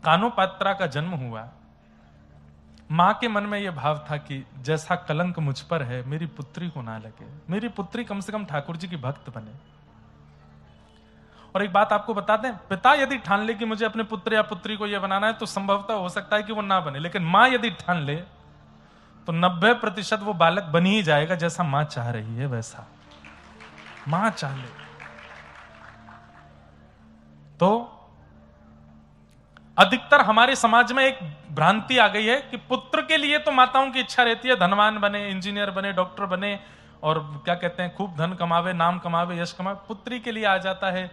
कानोपात्रा का जन्म हुआ, मां के मन में यह भाव था कि जैसा कलंक मुझ पर है मेरी पुत्री को ना लगे, मेरी पुत्री कम से कम ठाकुर जी की भक्त बने। और एक बात आपको बता दें, पिता यदि ठान ले कि मुझे अपने पुत्र या पुत्री को यह बनाना है तो संभवतः हो सकता है कि वो ना बने, लेकिन मां यदि ठान ले तो 90% वो बालक बन ही जाएगा जैसा मां चाह रही है वैसा। मां चाह ले तो अधिकतर हमारे समाज में एक भ्रांति आ गई है कि पुत्र के लिए तो माताओं की इच्छा रहती है धनवान बने, इंजीनियर बने, डॉक्टर बने और क्या कहते हैं खूब धन कमावे, नाम कमावे, यश कमावे। पुत्री के लिए आ जाता है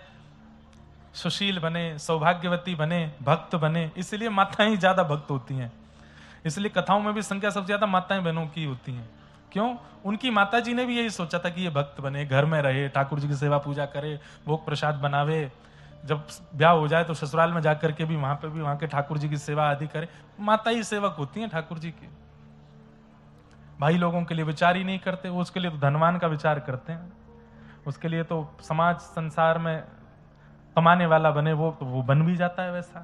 सुशील बने, सौभाग्यवती बने, भक्त बने। इसलिए माताएं ही ज्यादा भक्त होती हैं, इसलिए कथाओं में भी संख्या सबसे ज्यादा माताएं बहनों की होती हैं। क्यों? उनकी माता जी ने भी यही सोचा था कि ये भक्त बने, घर में रहे, ठाकुर जी की सेवा पूजा करे, भोग प्रसाद बनावे, जब ब्याह हो जाए तो ससुराल में जाकर के भी वहां के ठाकुर जी की सेवा आदि करे। माता ही सेवक होती हैं ठाकुर जी की। भाई लोगों के लिए विचार ही नहीं करते, वो उसके लिए तो धनवान का विचार करते हैं, उसके लिए तो समाज संसार में कमाने वाला बने, वो बन भी जाता है वैसा।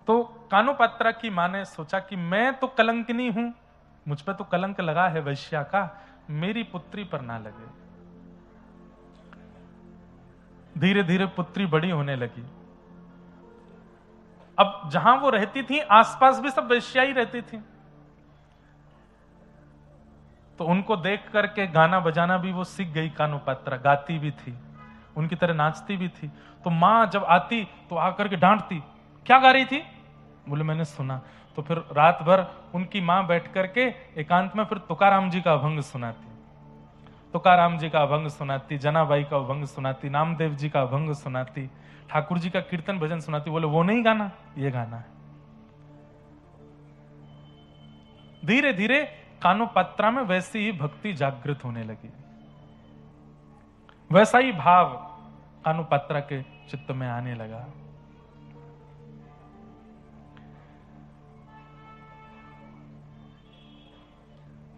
तो कानोपात्रा की मां ने सोचा कि मैं तो कलंकिनी हूं, मुझ पे तो कलंक लगा है वैश्या का, मेरी पुत्री पर ना लगे। धीरे धीरे पुत्री बड़ी होने लगी। अब जहां वो रहती थी आसपास भी सब वैश्या ही रहती थी, तो उनको देख करके गाना बजाना भी वो सीख गई। कानोपात्रा गाती भी थी, उनकी तरह नाचती भी थी। तो मां जब आती तो आकर के डांटती, क्या गा रही थी? बोले मैंने सुना। तो फिर रात भर उनकी मां बैठ करके एकांत में फिर तुकाराम जी का अभंग सुनाती, तुकाराम जी का अभंग सुनाती, जनाबाई का अभंग सुनाती, नामदेव जी का अभंग सुनाती, ठाकुर जी का कीर्तन भजन सुनाती। बोले वो नहीं गाना, ये गाना है। धीरे धीरे कानोपात्रा में वैसी ही भक्ति जागृत होने लगी, वैसा ही भाव कानोपात्रा के चित्त में आने लगा।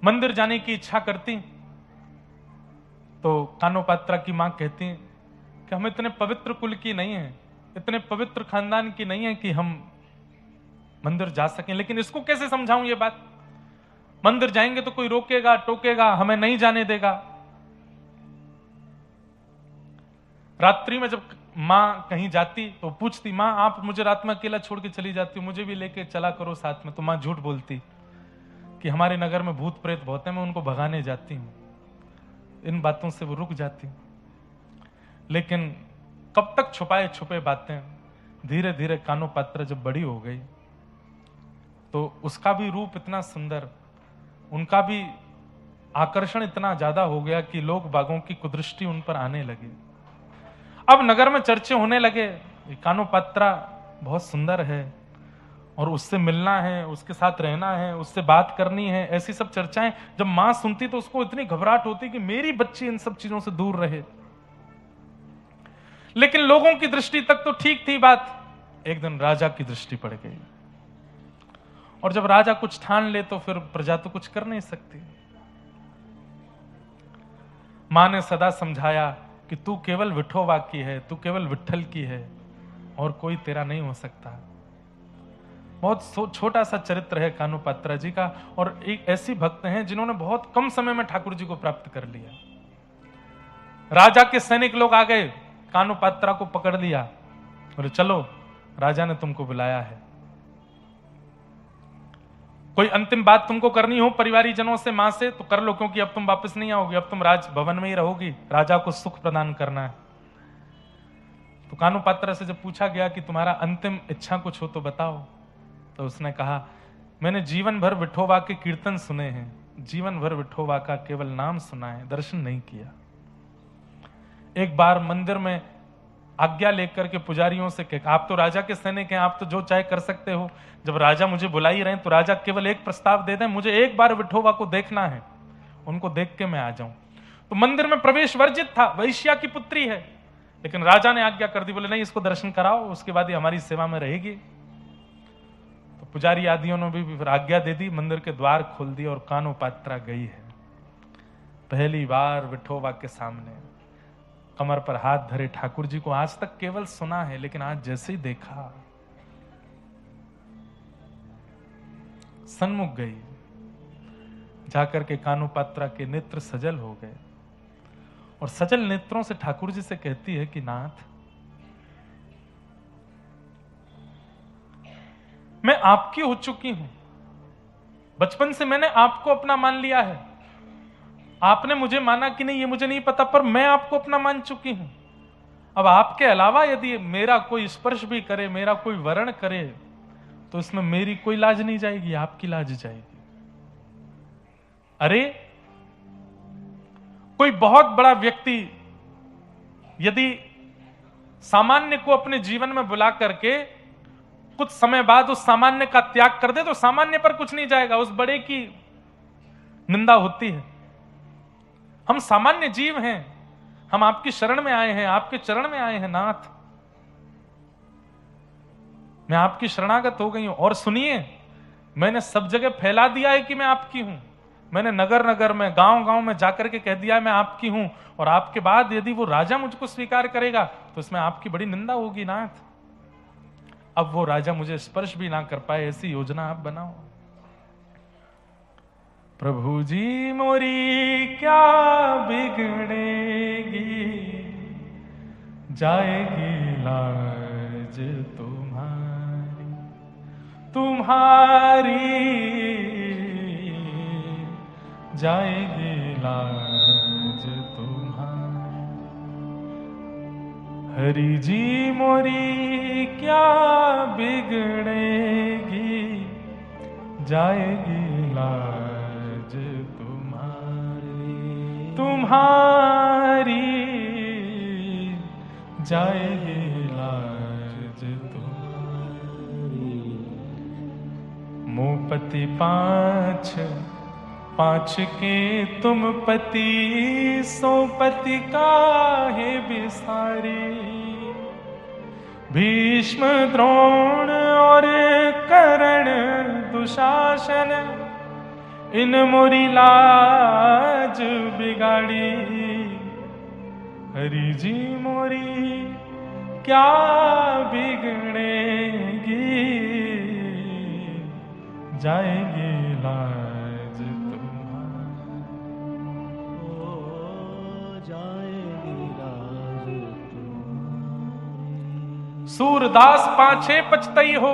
मंदिर जाने की इच्छा करती तो कानोपात्रा की मां कहती कि हम इतने पवित्र कुल की नहीं है, इतने पवित्र खानदान की नहीं है कि हम मंदिर जा सकें। लेकिन इसको कैसे समझाऊं ये बात? मंदिर जाएंगे तो कोई रोकेगा टोकेगा, हमें नहीं जाने देगा। रात्रि में जब मां कहीं जाती तो पूछती, मां आप मुझे रात में अकेला छोड़ के चली जाती हो, मुझे भी लेके चला करो साथ में। तो मां झूठ बोलती कि हमारे नगर में भूत प्रेत बहुत है, मैं उनको भगाने जाती हूं। इन बातों से वो रुक जाती। लेकिन कब तक छुपाए छुपे बातें। धीरे धीरे कानोपात्रा जब बड़ी हो गई तो उसका भी रूप इतना सुंदर, उनका भी आकर्षण इतना ज्यादा हो गया कि लोग बागों की कुदृष्टि उन पर आने लगी। अब नगर में चर्चे होने लगे, कानोपात्रा बहुत सुंदर है और उससे मिलना है, उसके साथ रहना है, उससे बात करनी है, ऐसी सब चर्चाएं। जब मां सुनती तो उसको इतनी घबराहट होती कि मेरी बच्ची इन सब चीजों से दूर रहे। लेकिन लोगों की दृष्टि तक तो ठीक थी बात। एक दिन राजा की दृष्टि पड़ गई, और जब राजा कुछ ठान ले तो फिर प्रजा तो कुछ कर नहीं सकती। मां ने सदा समझाया कि तू केवल विठोबा की है, तू केवल विठल की है, और कोई तेरा नहीं हो सकता। बहुत छोटा सा चरित्र है कानोपात्रा जी का, और एक ऐसी भक्त हैं जिन्होंने बहुत कम समय में ठाकुर जी को प्राप्त कर लिया। राजा के सैनिक लोग आ गए, कानोपात्रा को पकड़ लिया, बोले चलो राजा ने तुमको बुलाया है, कोई अंतिम बात तुमको करनी हो परिवारी जनों से, मां से, तो कर लो, क्योंकि अब तुम वापस नहीं आओगी, अब तुम राज भवन में ही रहोगी, राजा को सुख प्रदान करना है। तो कानोपात्रा से जब पूछा गया कि तुम्हारा अंतिम इच्छा कुछ हो तो बताओ, तो उसने कहा मैंने जीवन भर विठोबा के कीर्तन सुने हैं, जीवन भर विठोबा का केवल नाम सुना है, दर्शन नहीं किया। एक बार मंदिर में आज्ञा लेकर के पुजारियों से कहा, आप तो राजा के सैनिक हैं, आप तो जो चाहे कर सकते हो, जब राजा मुझे बुला ही रहे हैं तो राजा केवल एक प्रस्ताव दे दें, मुझे एक बार विठोबा को देखना है, उनको देख के मैं आ जाऊं। तो मंदिर में प्रवेश वर्जित था, वैश्या की पुत्री है, लेकिन राजा ने आज्ञा कर दी, बोले नहीं इसको दर्शन कराओ, उसके बाद ही हमारी सेवा में रहेगी। तो पुजारी आदियों ने भी फिर आज्ञा दे दी, मंदिर के द्वार खोल दिए और कानोपात्रा गई है पहली बार विठोबा के सामने, कमर पर हाथ धरे ठाकुर जी को आज तक केवल सुना है, लेकिन आज जैसे ही देखा सन्मुख गई, जाकर के कानोपात्रा के नेत्र सजल हो गए और सजल नेत्रों से ठाकुर जी से कहती है कि नाथ, मैं आपकी हो चुकी हूं, बचपन से मैंने आपको अपना मान लिया है। आपने मुझे माना कि नहीं ये मुझे नहीं पता, पर मैं आपको अपना मान चुकी हूं। अब आपके अलावा यदि मेरा कोई स्पर्श भी करे, मेरा कोई वर्ण करे, तो इसमें मेरी कोई लाज नहीं जाएगी, आपकी लाज जाएगी। अरे कोई बहुत बड़ा व्यक्ति यदि सामान्य को अपने जीवन में बुला करके कुछ समय बाद उस सामान्य का त्याग कर दे, तो सामान्य पर कुछ नहीं जाएगा, उस बड़े की निंदा होती है। हम सामान्य जीव हैं, हम आपकी शरण में आए हैं, आपके चरण में आए हैं नाथ। मैं आपकी शरणागत हो गई हूं। और सुनिए, मैंने सब जगह फैला दिया है कि मैं आपकी हूं। मैंने नगर नगर में, गांव गांव में जाकर के कह दिया है मैं आपकी हूं। और आपके बाद यदि वो राजा मुझको स्वीकार करेगा तो इसमें आपकी बड़ी निंदा होगी नाथ। अब वो राजा मुझे स्पर्श भी ना कर पाए, ऐसी योजना आप बनाओ। प्रभु जी मोरी क्या बिगड़ेगी, जाएगी लाज तुम्हारी, तुम्हारी जाएगी लाज तुम्हारी। हरि जी मोरी क्या बिगड़ेगी, जाएगी लाज तुम्हारी, तुम्हारी जाएगी लाज तुम्हारी। मुपति पांच पांच के तुम पति, सो पति काहे बिसारे। भीष्म द्रोण और कर्ण दुशासन, इन मोरी लाज बिगाड़ी। हरि जी मोरी क्या बिगड़ेगी, जाएगी लाज तुम्हारी, जाएगी लाज तुम्हारी। सूरदास पाछे पछतई हो,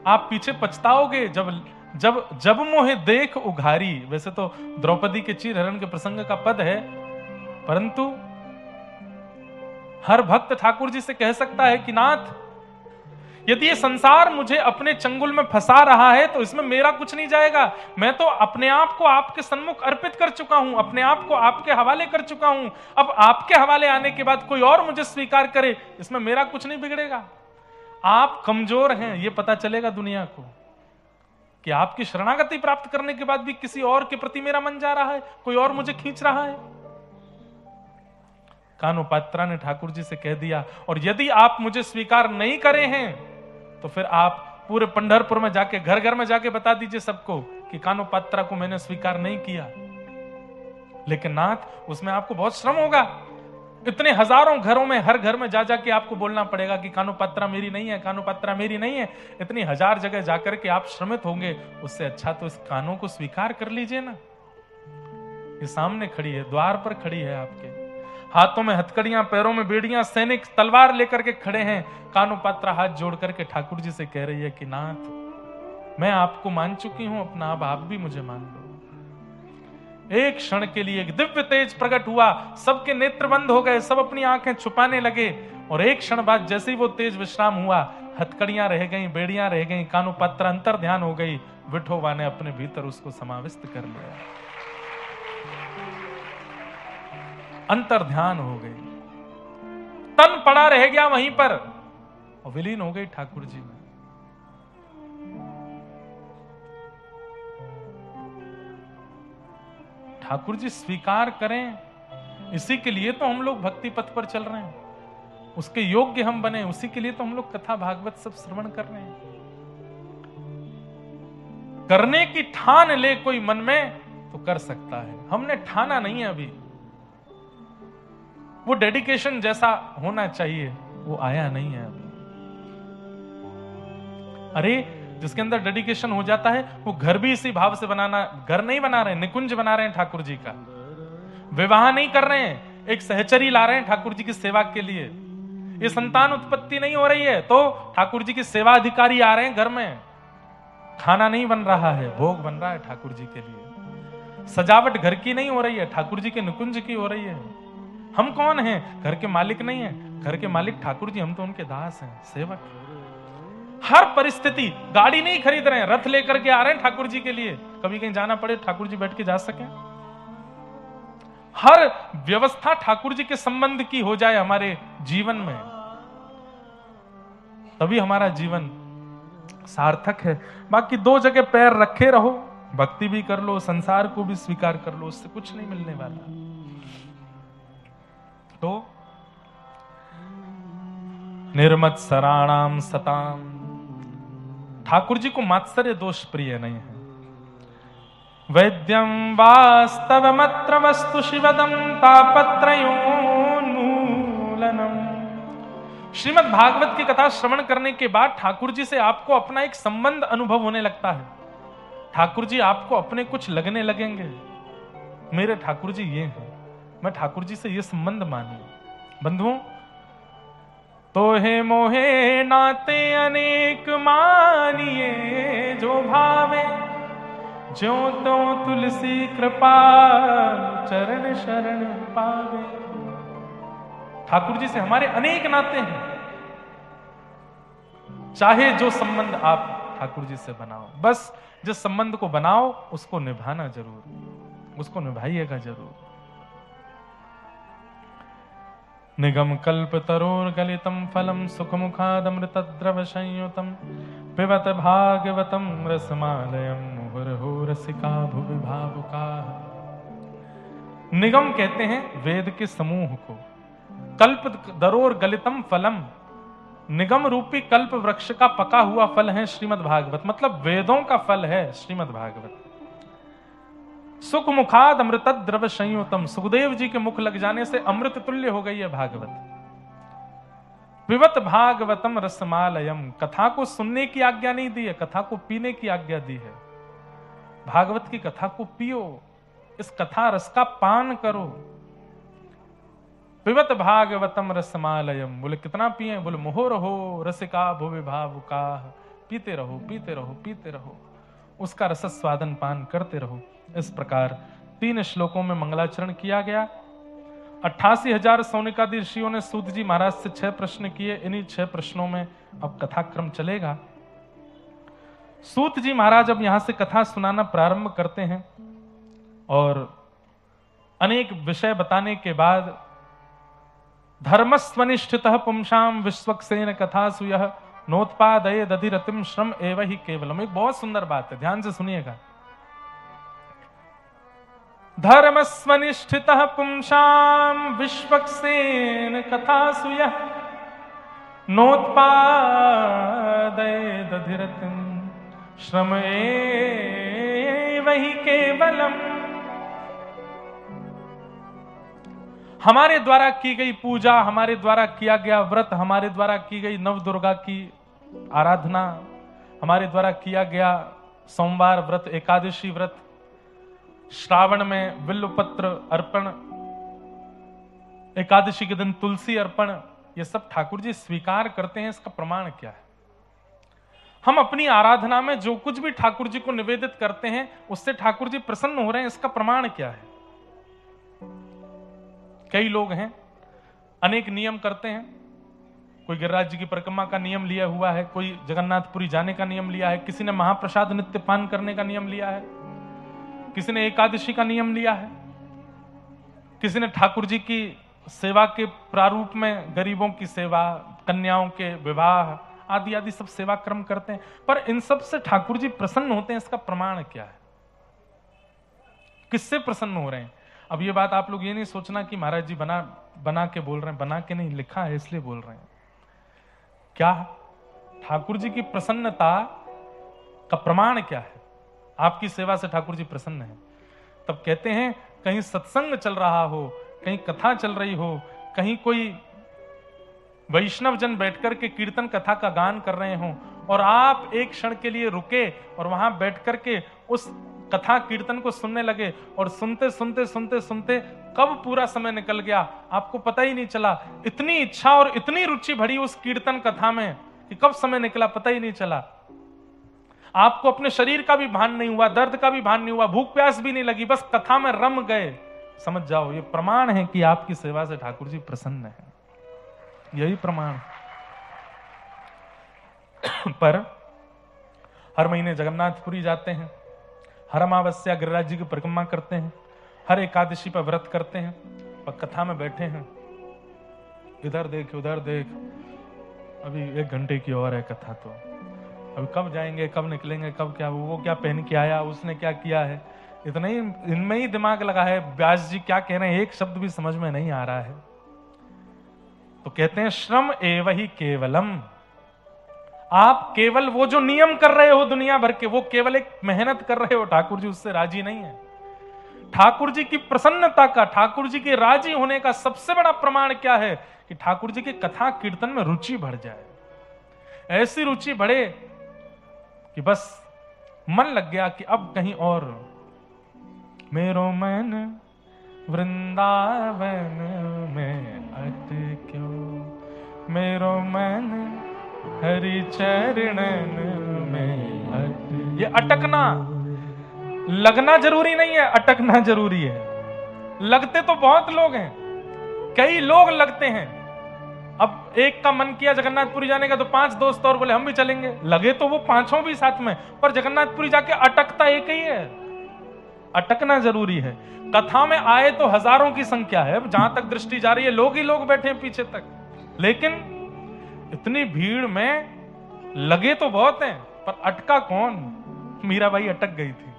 आप पीछे पछताओगे जब जब जब मोहे देख उघारी। वैसे तो द्रौपदी के चीरहरण के प्रसंग का पद है, परंतु हर भक्त ठाकुर जी से कह सकता है कि नाथ, यदि ये संसार मुझे अपने चंगुल में फंसा रहा है तो इसमें मेरा कुछ नहीं जाएगा। मैं तो अपने आप को आपके सन्मुख अर्पित कर चुका हूं, अपने आप को आपके हवाले कर चुका हूं। अब आपके हवाले आने के बाद कोई और मुझे स्वीकार करे, इसमें मेरा कुछ नहीं बिगड़ेगा। आप कमजोर हैं ये पता चलेगा दुनिया को, कि आपकी शरणागति प्राप्त करने के बाद भी किसी और के प्रति मेरा मन जा रहा है, कोई और मुझे खींच रहा है। कानोपात्रा ने ठाकुर जी से कह दिया, और यदि आप मुझे स्वीकार नहीं करे हैं तो फिर आप पूरे पंढरपुर में जाके, घर घर में जाके बता दीजिए सबको कि कानोपात्रा को मैंने स्वीकार नहीं किया। लेकिन नाथ, उसमें आपको बहुत श्रम होगा। इतने हजारों घरों में, हर घर में जा जाके आपको बोलना पड़ेगा कि कानोपात्रा मेरी नहीं है, कानोपात्रा मेरी नहीं है। इतनी हजार जगह जाकर के आप श्रमित होंगे, उससे अच्छा तो इस कानों को स्वीकार कर लीजिए ना। ये सामने खड़ी है, द्वार पर खड़ी है आपके, हाथों में हथकड़ियां, पैरों में बेड़ियां, सैनिक तलवार लेकर के खड़े हैं। कानोपात्रा हाथ जोड़ करके ठाकुर जी से कह रही है कि नाथ, मैं आपको मान चुकी हूं अपना, अब आप भी मुझे मान लो। एक क्षण के लिए एक दिव्य तेज प्रकट हुआ, सबके नेत्र बंद हो गए, सब अपनी आंखें छुपाने लगे। और एक क्षण बाद जैसे ही वो तेज विश्राम हुआ, हथकड़ियां रह गई, बेड़ियां रह गई, कानोपात्रा अंतर ध्यान हो गई। विठोबा ने अपने भीतर उसको समाविष्ट कर लिया, अंतर ध्यान हो गई, तन पड़ा रह गया वहीं पर और विलीन हो गई ठाकुर जी में। ठाकुर जी स्वीकार करें, इसी के लिए तो हम लोग भक्ति पथ पर चल रहे हैं, उसके योग्य हम बने, उसी के लिए तो हम लोग कथा भागवत सब श्रवण कर रहे हैं। करने की ठान ले कोई मन में तो कर सकता है, हमने ठाना नहीं है अभी। वो डेडिकेशन जैसा होना चाहिए वो आया नहीं है अभी। अरे जिसके अंदर डेडिकेशन हो जाता है, वो घर भी इसी भाव से बनाना, घर नहीं बना रहे, निकुंज बना रहे हैं ठाकुर जी का। विवाह नहीं कर रहे हैं, एक सहचरी ला रहे हैं ठाकुर जी की सेवा के लिए। ये संतान उत्पत्ति नहीं हो रही है तो ठाकुर जी की सेवा अधिकारी आ रहे हैं घर में। खाना नहीं बन रहा है, भोग बन रहा है ठाकुर जी के लिए। सजावट घर की नहीं हो रही है, ठाकुर जी के निकुंज की हो रही है। हम कौन हैं? घर के मालिक नहीं है, घर के मालिक ठाकुर जी, हम तो उनके दास हैं, सेवक। हर परिस्थिति, गाड़ी नहीं खरीद रहे हैं, रथ लेकर के आ रहे हैं ठाकुर जी के लिए। कभी कहीं जाना पड़े ठाकुर जी बैठ के जा सके। हर व्यवस्था ठाकुर जी के संबंध की हो जाए हमारे जीवन में, तभी हमारा जीवन सार्थक है। बाकी दो जगह पैर रखे रहो, भक्ति भी कर लो, संसार को भी स्वीकार कर लो, उससे कुछ नहीं मिलने वाला। तो निर्मत्सराणाम सताम, ठाकुर जी को मात्सर्य दोष प्रिय नहीं है। वैद्यम वास्तवमत्र वस्तु शिवदम तापत्रयोन्मूलनम। श्रीमद् भागवत की कथा श्रवण करने के बाद ठाकुर जी से आपको अपना एक संबंध अनुभव होने लगता है। ठाकुर जी आपको अपने कुछ लगने लगेंगे, मेरे ठाकुर जी ये हैं, मैं ठाकुर जी से ये संबंध मानूं। बंधुओं, तो हे मोहे नाते अनेक मानिए, जो भावे ज्यो तो तुलसी कृपा चरण शरण पावे। ठाकुर जी से हमारे अनेक नाते हैं, चाहे जो संबंध आप ठाकुर जी से बनाओ, बस जिस संबंध को बनाओ उसको निभाना जरूर, उसको निभाइएगा जरूर। निगम कल्प तरोर गलितम फलम सुख मुखादमृत द्रव संयुतम पिबत भागवतम रसमालयम मुहुर्हो रसिका भुवि भावुका। निगम कहते हैं वेद के समूह को, कल्प दरोर गलितम फलम, निगम रूपी कल्प वृक्ष का पका हुआ फल है श्रीमद् भागवत, मतलब वेदों का फल है श्रीमद् भागवत। सुख मुखाद अमृत द्रव संयुतम, सुखदेव जी के मुख लग जाने से अमृत तुल्य हो गई है भागवत। पिबत भागवतम रसमालयम, कथा को सुनने की आज्ञा नहीं दी है, कथा को पीने की आज्ञा दी है। भागवत की कथा को पियो, इस कथा रस का पान करो। पिबत भागवतम रसमालयम, बोले कितना पिए? बोले मोहर हो रसिका भुवि भावुका, पीते रहो पीते रहो पीते रहो, उसका रस स्वादन पान करते रहो। इस प्रकार 3 श्लोकों में मंगलाचरण किया गया। 88,000 सौनिकादि ऋषियों ने सूत जी महाराज से 6 प्रश्न किए। इन्हीं 6 प्रश्नों में अब कथाक्रम चलेगा। सूत जी महाराज अब यहां से कथा सुनाना प्रारंभ करते हैं और अनेक विषय बताने के बाद धर्मस्वनिष्ठितः पुंसाम विश्वक्सेन कथासु यः नोत्पादये दधिरतिम श्रम एव ही केवलम। एक बहुत सुंदर बात है, ध्यान से सुनिएगा। धर्मस्वनिष्ठितः पुंसाम विश्वक्सेन कथासु यः नोत्पादये दधिरतिम श्रम एव ही केवलम। हमारे द्वारा की गई पूजा, हमारे द्वारा किया गया व्रत, हमारे द्वारा की गई नव दुर्गा की आराधना, हमारे द्वारा किया गया सोमवार व्रत, एकादशी व्रत, श्रावण में बिल्वपत्र अर्पण, एकादशी के दिन तुलसी अर्पण, ये सब ठाकुर जी स्वीकार करते हैं। इसका प्रमाण क्या है? हम अपनी आराधना में जो कुछ भी ठाकुर जी को निवेदित करते हैं उससे ठाकुर जी प्रसन्न हो रहे हैं, इसका प्रमाण क्या है? कई लोग हैं अनेक नियम करते हैं, कोई गिरिराज जी की परिक्रमा का नियम लिया हुआ है, कोई जगन्नाथपुरी जाने का नियम लिया है, किसी ने महाप्रसाद नित्य पान करने का नियम लिया है, किसी ने एकादशी का नियम लिया है, किसी ने ठाकुर जी की सेवा के प्रारूप में गरीबों की सेवा, कन्याओं के विवाह आदि आदि सब सेवा क्रम करते हैं। पर इन सब से ठाकुर जी प्रसन्न होते हैं, इसका प्रमाण क्या है? किससे प्रसन्न हो रहे हैं? अब ये बात आप लोग ये नहीं सोचना कि महाराज जी बना के बोल रहे हैं, बना के नहीं, लिखा है इसलिए बोल रहे हैं। क्या ठाकुर जी की प्रसन्नता का प्रमाण क्या है? आपकी सेवा से ठाकुर जी प्रसन्न है। तब कहते हैं कहीं सत्संग चल रहा हो, कहीं कथा चल रही हो, कहीं कोई वैष्णव जन बैठकर के कीर्तन कथा का गान कर रहे हो, और आप एक क्षण के लिए रुके और वहां बैठ करके उस कथा कीर्तन को सुनने लगे, और सुनते सुनते सुनते सुनते कब पूरा समय निकल गया आपको पता ही नहीं चला। इतनी इच्छा और इतनी रुचि भरी उस कीर्तन कथा में कि कब समय निकला पता ही नहीं चला। आपको अपने शरीर का भी भान नहीं हुआ, दर्द का भी भान नहीं हुआ, भूख प्यास भी नहीं लगी, बस कथा में रम गए। समझ जाओ ये प्रमाण है कि आपकी सेवा से ठाकुर जी प्रसन्न है, यही प्रमाण। पर हर महीने जगन्नाथपुरी जाते हैं, हर अमावस्या गिरिराज जी की परिक्रमा करते हैं, हर एकादशी पर व्रत करते हैं, और कथा में बैठे हैं, इधर देख उधर देख, अभी 1 घंटे की और है कथा, तो अभी कब जाएंगे, कब निकलेंगे, कब क्या, वो क्या पहन के आया, उसने क्या किया है, इतना ही इनमें ही दिमाग लगा है। व्यास जी क्या कह रहे हैं एक शब्द भी समझ में नहीं आ रहा है। तो कहते हैं श्रम एव ही केवलम, आप केवल वो जो नियम कर रहे हो दुनिया भर के, वो केवल एक मेहनत कर रहे हो, ठाकुर जी उससे राजी नहीं है। ठाकुर जी की प्रसन्नता का, ठाकुर जी के राजी होने का सबसे बड़ा प्रमाण क्या है कि ठाकुर जी की कथा कीर्तन में रुचि बढ़ जाए। ऐसी रुचि बढ़े कि बस मन लग गया कि अब कहीं और, मेरो मन वृंदावन में अटक्यो, मेरो मन हरि चरणन में अटक्यो। ये अटकना, लगना जरूरी नहीं है, अटकना जरूरी है। लगते तो बहुत लोग हैं, कई लोग लगते हैं। अब एक का मन किया जगन्नाथपुरी जाने का, तो 5 दोस्त और बोले हम भी चलेंगे, लगे तो वो 5 भी साथ में, पर जगन्नाथपुरी जाके अटकता एक ही है। अटकना जरूरी है। कथा में आए तो हजारों की संख्या है, जहां तक दृष्टि जा रही है लोग ही लोग बैठे हैं पीछे तक, लेकिन इतनी भीड़ में लगे तो बहुत हैं, पर अटका कौन? मीराबाई अटक गई थी,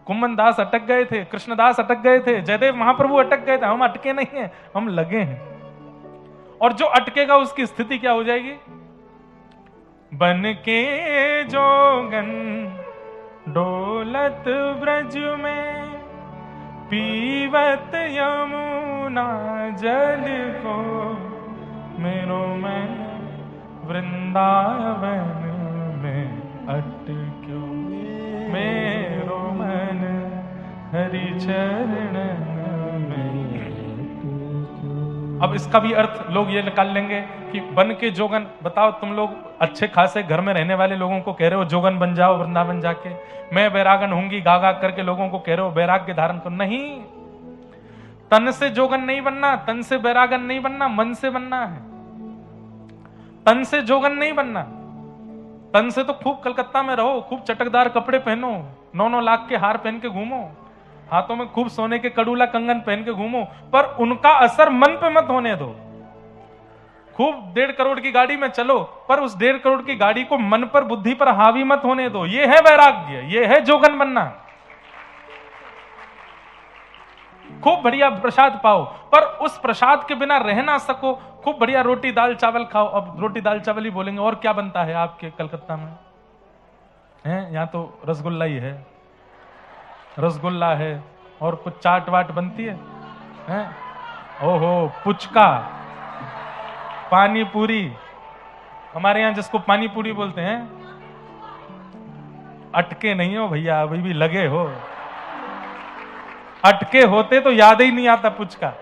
कुम्मन दास अटक गए थे, कृष्णदास अटक गए थे, जयदेव महाप्रभु अटक गए थे। हम अटके नहीं हैं, हम लगे हैं। और जो अटकेगा उसकी स्थिति क्या हो जाएगी? बन के जोगन डोलत ब्रज में, पीवत यमुना जल को, मेरो मन वृंदावन में अटक्यो, मेरो मन हरि चरणन में। अब इसका भी अर्थ लोग ये निकाल लेंगे कि बन के जोगन, बताओ तुम लोग अच्छे खासे घर में रहने वाले लोगों को कह रहे हो जोगन बन जाओ वृंदावन जाके, मैं बैरागन होंगी गा गा करके लोगों को कह रहे हो वैराग्य धारण करो। नहीं, तन से जोगन नहीं बनना, तन से बैरागन नहीं बनना, मन से बनना है। तन से जोगन नहीं बनना, तन से तो खूब कलकत्ता में रहो, खूब चटकदार कपड़े पहनो, 9-9 लाख के हार पहन के घूमो, हाथों में खूब सोने के कड़ूला कंगन पहन के घूमो, पर उनका असर मन पे मत होने दो। खूब 1.5 करोड़ की गाड़ी में चलो, पर उस 1.5 करोड़ की गाड़ी को मन पर बुद्धि पर हावी मत होने दो। ये है वैराग्य, ये है जोगन बनना। खूब बढ़िया प्रसाद पाओ, पर उस प्रसाद के बिना रह ना सको, खूब बढ़िया रोटी दाल चावल खाओ। अब रोटी दाल चावल ही बोलेंगे, और क्या बनता है आपके कलकत्ता में? हैं, यहाँ तो रसगुल्ला ही है, रसगुल्ला है, और कुछ चाट वाट बनती है, हैं? ओहो, पुचका, पानी पूरी, हमारे यहाँ जिसको पानी पूरी बोलते हैं। अटके नहीं हो भैया, अभी भी लगे हो। अटके होते तो याद ही नहीं आता पुचका।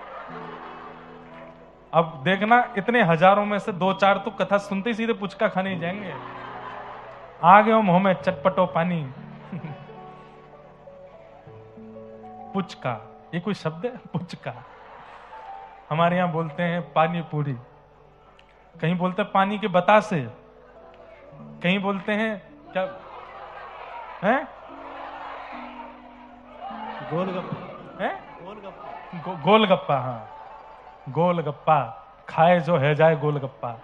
अब देखना, इतने हजारों में से 2-4 तो कथा सुनते ही सीधे पुचका खाने जाएंगे। आ गए हो मुंह में चटपटो पानी। पुचका, ये कोई शब्द है? पुचका हमारे यहां बोलते हैं पानी पूरी, कहीं बोलते हैं पानी के बतासे, कहीं बोलते हैं क्या है? गोलगप्पा, हैं? गोलगप्पा, गोलगप्पा। हाँ, गोलगप्पा खाए जो है जाए गोलगप्पा।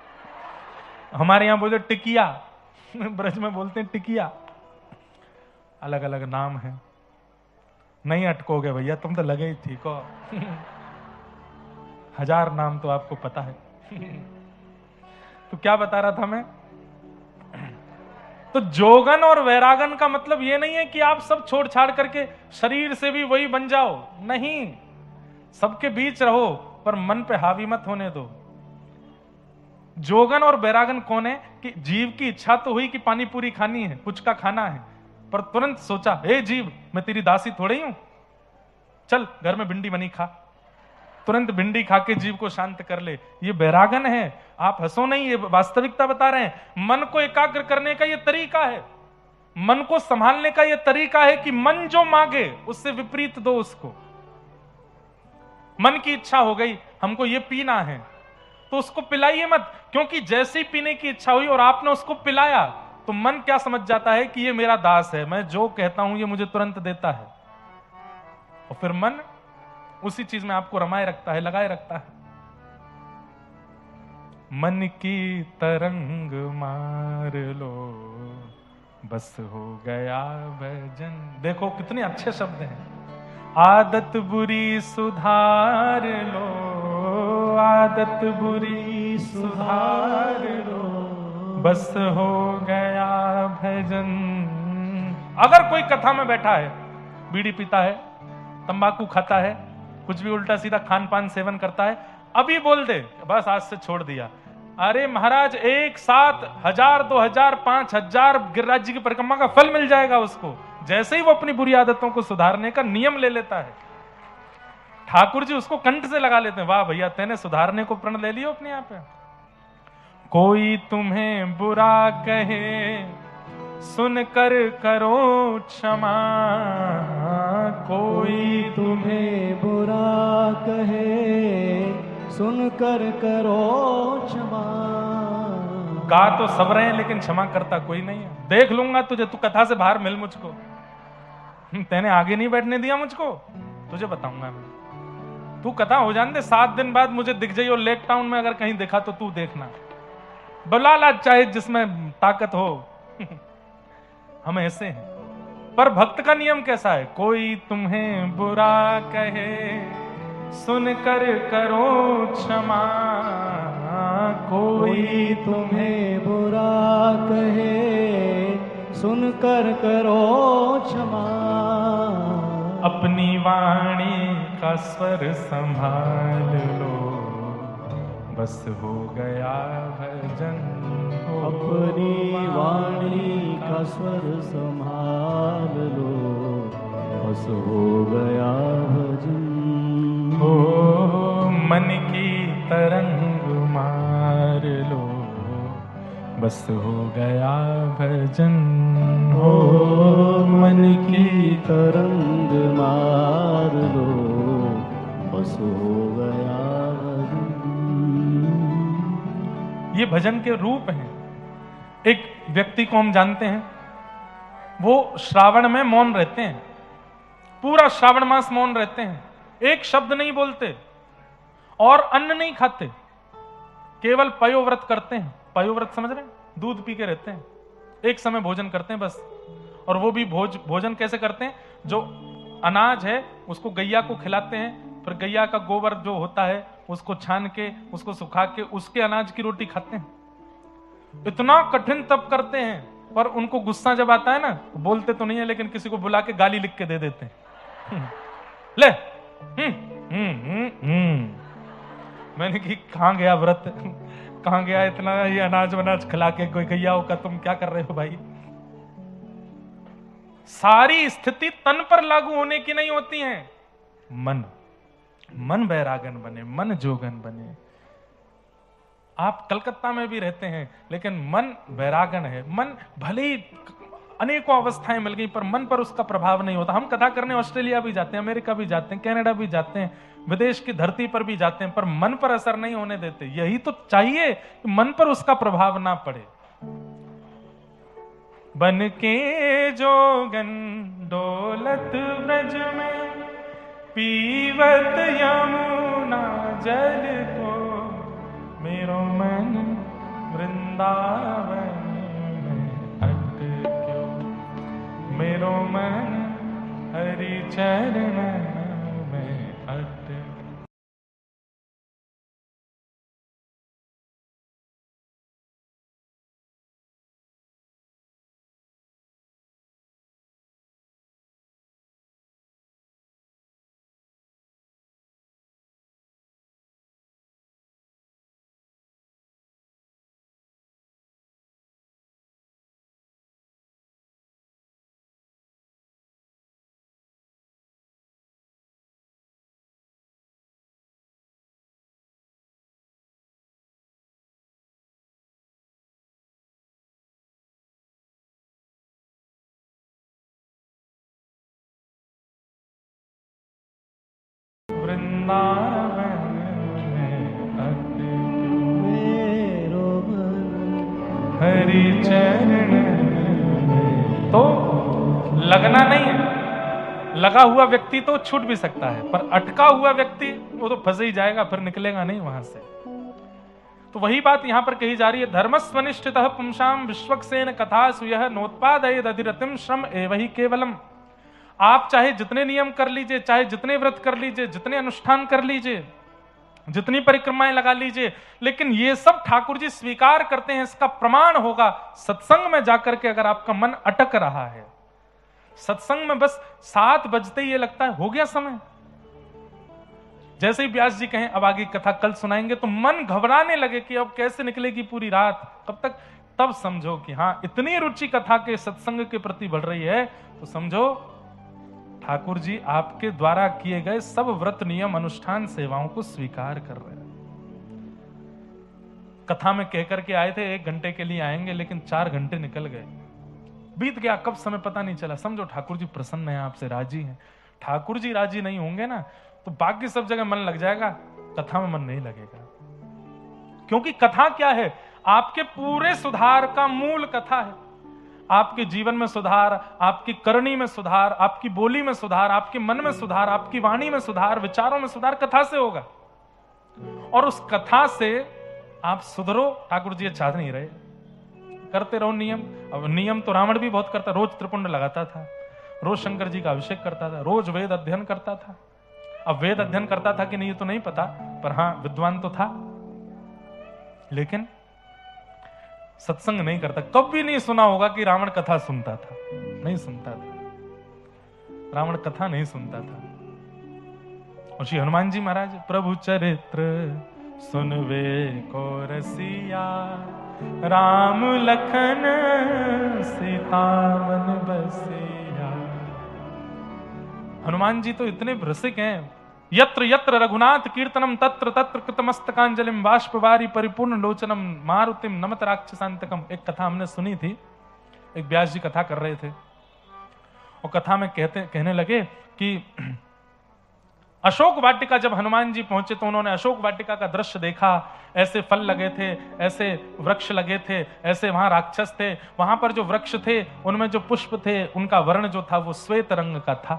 हमारे यहां बोलते टिकिया, ब्रज में बोलते हैं टिकिया। अलग अलग नाम है। नहीं अटकोगे भैया, तुम तो लगे ही ठीक हो। 1000 नाम तो आपको पता है। तो क्या बता रहा था मैं? तो जोगन और वैरागन का मतलब ये नहीं है कि आप सब छोड़ छाड़ करके शरीर से भी वही बन जाओ। नहीं, सबके बीच रहो, पर मन पे हावी मत होने दो। जोगन और बैरागन कौन है कि जीव की इच्छा तो हुई कि पानी पूरी खानी है, पुचका खाना है, पर तुरंत सोचा, हे जीव, मैं तेरी दासी थोड़ी हूं, चल घर में भिंडी बनी खा। तुरंत भिंडी खा के जीव को शांत कर ले। ये बैरागन है। आप हंसो नहीं, ये वास्तविकता बता रहे हैं। मन को एकाग्र करने का ये तरीका है, मन को संभालने का ये तरीका है कि मन जो मांगे उससे विपरीत दो उसको। मन की इच्छा हो गई हमको ये पीना है, तो उसको पिलाइए मत, क्योंकि जैसे ही पीने की इच्छा हुई और आपने उसको पिलाया तो मन क्या समझ जाता है कि ये मेरा दास है, मैं जो कहता हूं ये मुझे तुरंत देता है, और फिर मन उसी चीज में आपको रमाए रखता है, लगाए रखता है। मन की तरंग मार लो, बस हो गया भजन। देखो कितने अच्छे शब्द हैं। आदत बुरी सुधार लो, आदत बुरी सुधार लो, बस हो गया भजन। अगर कोई कथा में बैठा है, बीड़ी पीता है, तंबाकू खाता है, कुछ भी उल्टा सीधा खान पान सेवन करता है, अभी बोल दे बस आज से छोड़ दिया, अरे महाराज एक साथ 1000, 2000, 5000 गिरिराज जी की परिक्रमा का फल मिल जाएगा उसको, जैसे ही वो अपनी बुरी आदतों को सुधारने का नियम ले लेता है। ठाकुर जी उसको कंठ से लगा लेते हैं, वाह भैया तेने सुधारने को प्रण ले लियो अपने आप पे। कोई तुम्हें बुरा कहे सुनकर करो क्षमा, कोई तुम्हें बुरा कहे सुनकर करो क्षमा। गा तो सब रहे हैं लेकिन क्षमा करता कोई नहीं है। देख लूंगा तुझे, तू कथा से बाहर मिल मुझको, तेने आगे नहीं बैठने दिया मुझको, तुझे बताऊंगा मैं। तू कथा हो जाने दे, 7 दिन बाद मुझे दिख जाइए और लेक टाउन में अगर कहीं देखा तो तू देखना, बुला ला चाहे जिसमें ताकत हो। हम ऐसे हैं। पर भक्त का नियम कैसा है? कोई तुम्हें बुरा कहे सुनकर करो क्षमा, कोई तुम्हें बुरा कहे सुनकर करो क्षमा। अपनी वाणी का स्वर संभाल लो, बस हो गया भजन। अपनी वाणी का स्वर संभाल लो, बस हो गया भजन। हो मन की तरंग मार लो, बस हो गया भजन। हो मन की तरंग मार लो, बस हो गया भजन। ये भजन के रूप हैं। एक व्यक्ति को हम जानते हैं, वो श्रावण में मौन रहते हैं, पूरा श्रावण मास मौन रहते हैं, एक शब्द नहीं बोलते और अन्न नहीं खाते, केवल पयोव्रत करते हैं। पयोव्रत समझ रहे हैं? दूध पी के रहते हैं, एक समय भोजन करते हैं बस। और वो भी भोजन कैसे करते हैं? जो अनाज है उसको गैया को खिलाते हैं, फिर गैया का गोबर जो होता है उसको छान के, उसको सुखा के, उसके अनाज की रोटी खाते हैं। इतना कठिन तप करते हैं, पर उनको गुस्सा जब आता है ना, बोलते तो नहीं है लेकिन किसी को बुला के गाली लिख के दे देते हैं। ले मैंने कि कहां गया व्रत, कहां गया इतना ये अनाज वनाज खिला के कोई गैयाओं का, तुम क्या कर रहे हो भाई? सारी स्थिति तन पर लागू होने की नहीं होती है। मन बैरागन बने, मन जोगन बने। आप कलकत्ता में भी रहते हैं लेकिन मन बैरागन है। मन भले ही अनेकों अवस्थाएं मिल गई पर मन पर उसका प्रभाव नहीं होता। हम कथा करने ऑस्ट्रेलिया भी जाते हैं, अमेरिका भी जाते हैं, कनाडा भी जाते हैं, विदेश की धरती पर भी जाते हैं, पर मन पर असर नहीं होने देते। यही तो चाहिए कि मन पर उसका प्रभाव ना पड़े। बन के जोगन डोलत ब्रज में, पीवत यमुना जल को, मेरो मन वृंदावन में अटक्यो, मेरो मन हरि चरण वृंदावन में मेरो मन हरि चरण में। तो लगना नहीं है, लगा हुआ व्यक्ति तो छूट भी सकता है, पर अटका हुआ व्यक्ति वो तो फंस ही जाएगा, फिर निकलेगा नहीं वहां से। तो वही बात यहां पर कही जा रही है, धर्मस्वनिष्ठितः पुंसाम विश्वक्सेन कथासु यह नोत्पादयेद अधिरतिम श्रम एवहि केवलम। आप चाहे जितने नियम कर लीजिए, चाहे जितने व्रत कर लीजिए, जितने अनुष्ठान कर लीजिए, जितनी परिक्रमाएं लगा लीजिए, लेकिन ये सब ठाकुर जी स्वीकार करते हैं। इसका प्रमाण होगा सत्संग में जाकर के, अगर आपका मन अटक रहा है सत्संग में, बस 7 बजते ही ये लगता है हो गया समय, जैसे ही व्यास जी कहें अब आगे कथा कल सुनाएंगे, तो मन घबराने लगे कि अब कैसे निकलेगी पूरी रात, कब तक, तब समझो कि हाँ इतनी रुचि कथा के सत्संग के प्रति बढ़ रही है, तो समझो ठाकुर जी आपके द्वारा किए गए सब व्रत नियम अनुष्ठान सेवाओं को स्वीकार कर रहे हैं। कथा में कहकर के आए थे 1 घंटे के लिए आएंगे, लेकिन 4 घंटे निकल गए, बीत गया, कब समय पता नहीं चला। समझो ठाकुर जी प्रसन्न है, आपसे राजी हैं। ठाकुर जी राजी नहीं होंगे ना, तो बाकी सब जगह मन लग जाएगा, कथा में मन नहीं लगेगा। क्योंकि कथा क्या है, आपके पूरे सुधार का मूल कथा है। आपके जीवन में सुधार, आपकी करनी में सुधार, आपकी बोली में सुधार, आपके मन में सुधार, आपकी वाणी में सुधार, विचारों में सुधार कथा से होगा। और उस कथा से आप सुधरो, ठाकुर जी चाह नहीं रहे। करते रहो नियम। अब नियम तो रावण भी बहुत करता, रोज त्रिपुंड लगाता था, रोज शंकर जी का अभिषेक करता था, रोज वेद अध्ययन करता था। अब वेद अध्ययन करता था कि नहीं ये तो नहीं पता, पर हां विद्वान तो था, लेकिन सत्संग नहीं करता। कभी नहीं सुना होगा कि रावण कथा सुनता था, नहीं सुनता था, रावण कथा नहीं सुनता था। और श्री हनुमान जी महाराज, प्रभु चरित्र सुनवे को रसिया, राम लखन सीता मन बसिया। हनुमान जी तो इतने रसिक हैं, यत्र यत्र रघुनाथ कीर्तनम तत्र तत्र कृतमस्तकांजलिम बाष्पवारी परिपूर्ण लोचनम मारुतिम नमत राक्षसांतकम। एक कथा हमने सुनी थी, एक व्यास जी कथा कर रहे थे, और कथा में कहने लगे कि अशोक वाटिका जब हनुमान जी पहुंचे तो उन्होंने अशोक वाटिका का दृश्य देखा। ऐसे फल लगे थे, ऐसे वृक्ष लगे थे, ऐसे वहां राक्षस थे, वहां पर जो वृक्ष थे उनमें जो पुष्प थे उनका वर्ण जो था वो श्वेत रंग का था।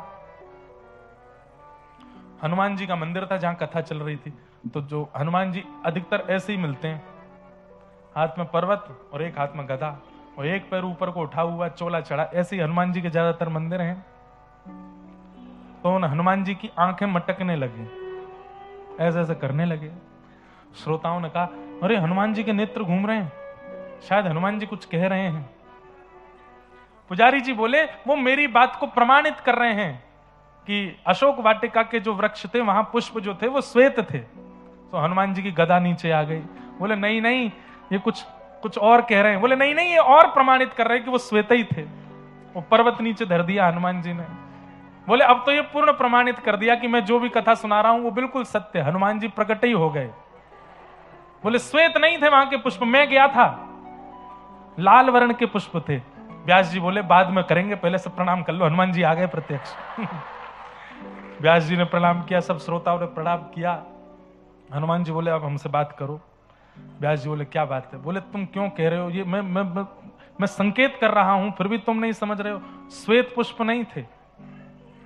हनुमान जी का मंदिर था जहां कथा चल रही थी, तो जो हनुमान जी अधिकतर ऐसे ही मिलते हैं, हाथ में पर्वत और एक हाथ में गदा और एक पैर ऊपर को उठा हुआ, चोला चढ़ा, ऐसे ही हनुमान जी के ज्यादातर मंदिर हैं। तो उन हनुमान जी की आंखें मटकने लगी, ऐसे ऐसे करने लगे। श्रोताओं ने कहा अरे हनुमान जी के नेत्र घूम रहे हैं, शायद हनुमान जी कुछ कह रहे हैं। पुजारी जी बोले वो मेरी बात को प्रमाणित कर रहे हैं कि अशोक वाटिका के जो वृक्ष थे वहां पुष्प जो थे वो श्वेत थे। तो हनुमान जी की गदा नीचे आ गई। बोले नहीं नहीं ये कुछ और कह रहे हैं। बोले नहीं नहीं ये और प्रमाणित कर रहे हैं कि वो श्वेत ही थे। वो पर्वत नीचे धर दिया हनुमान जी ने। बोले अब तो ये पूर्ण प्रमाणित कर दिया कि मैं जो भी कथा सुना रहा हूं वो बिल्कुल सत्य। हनुमान जी प्रकट ही हो गए। बोले श्वेत नहीं थे वहां के पुष्प, मैं गया था, लाल वर्ण के पुष्प थे। व्यास जी बोले बाद में करेंगे, पहले से प्रणाम कर लो। हनुमान जी आ गए प्रत्यक्ष। व्यास जी ने प्रणाम किया, सब श्रोताओं ने प्रणाम किया। हनुमान जी बोले अब हमसे बात करो। व्यास जी बोले क्या बात है? बोले तुम क्यों कह रहे हो ये? मैं संकेत कर रहा हूं फिर भी तुम नहीं समझ रहे हो। श्वेत पुष्प नहीं थे,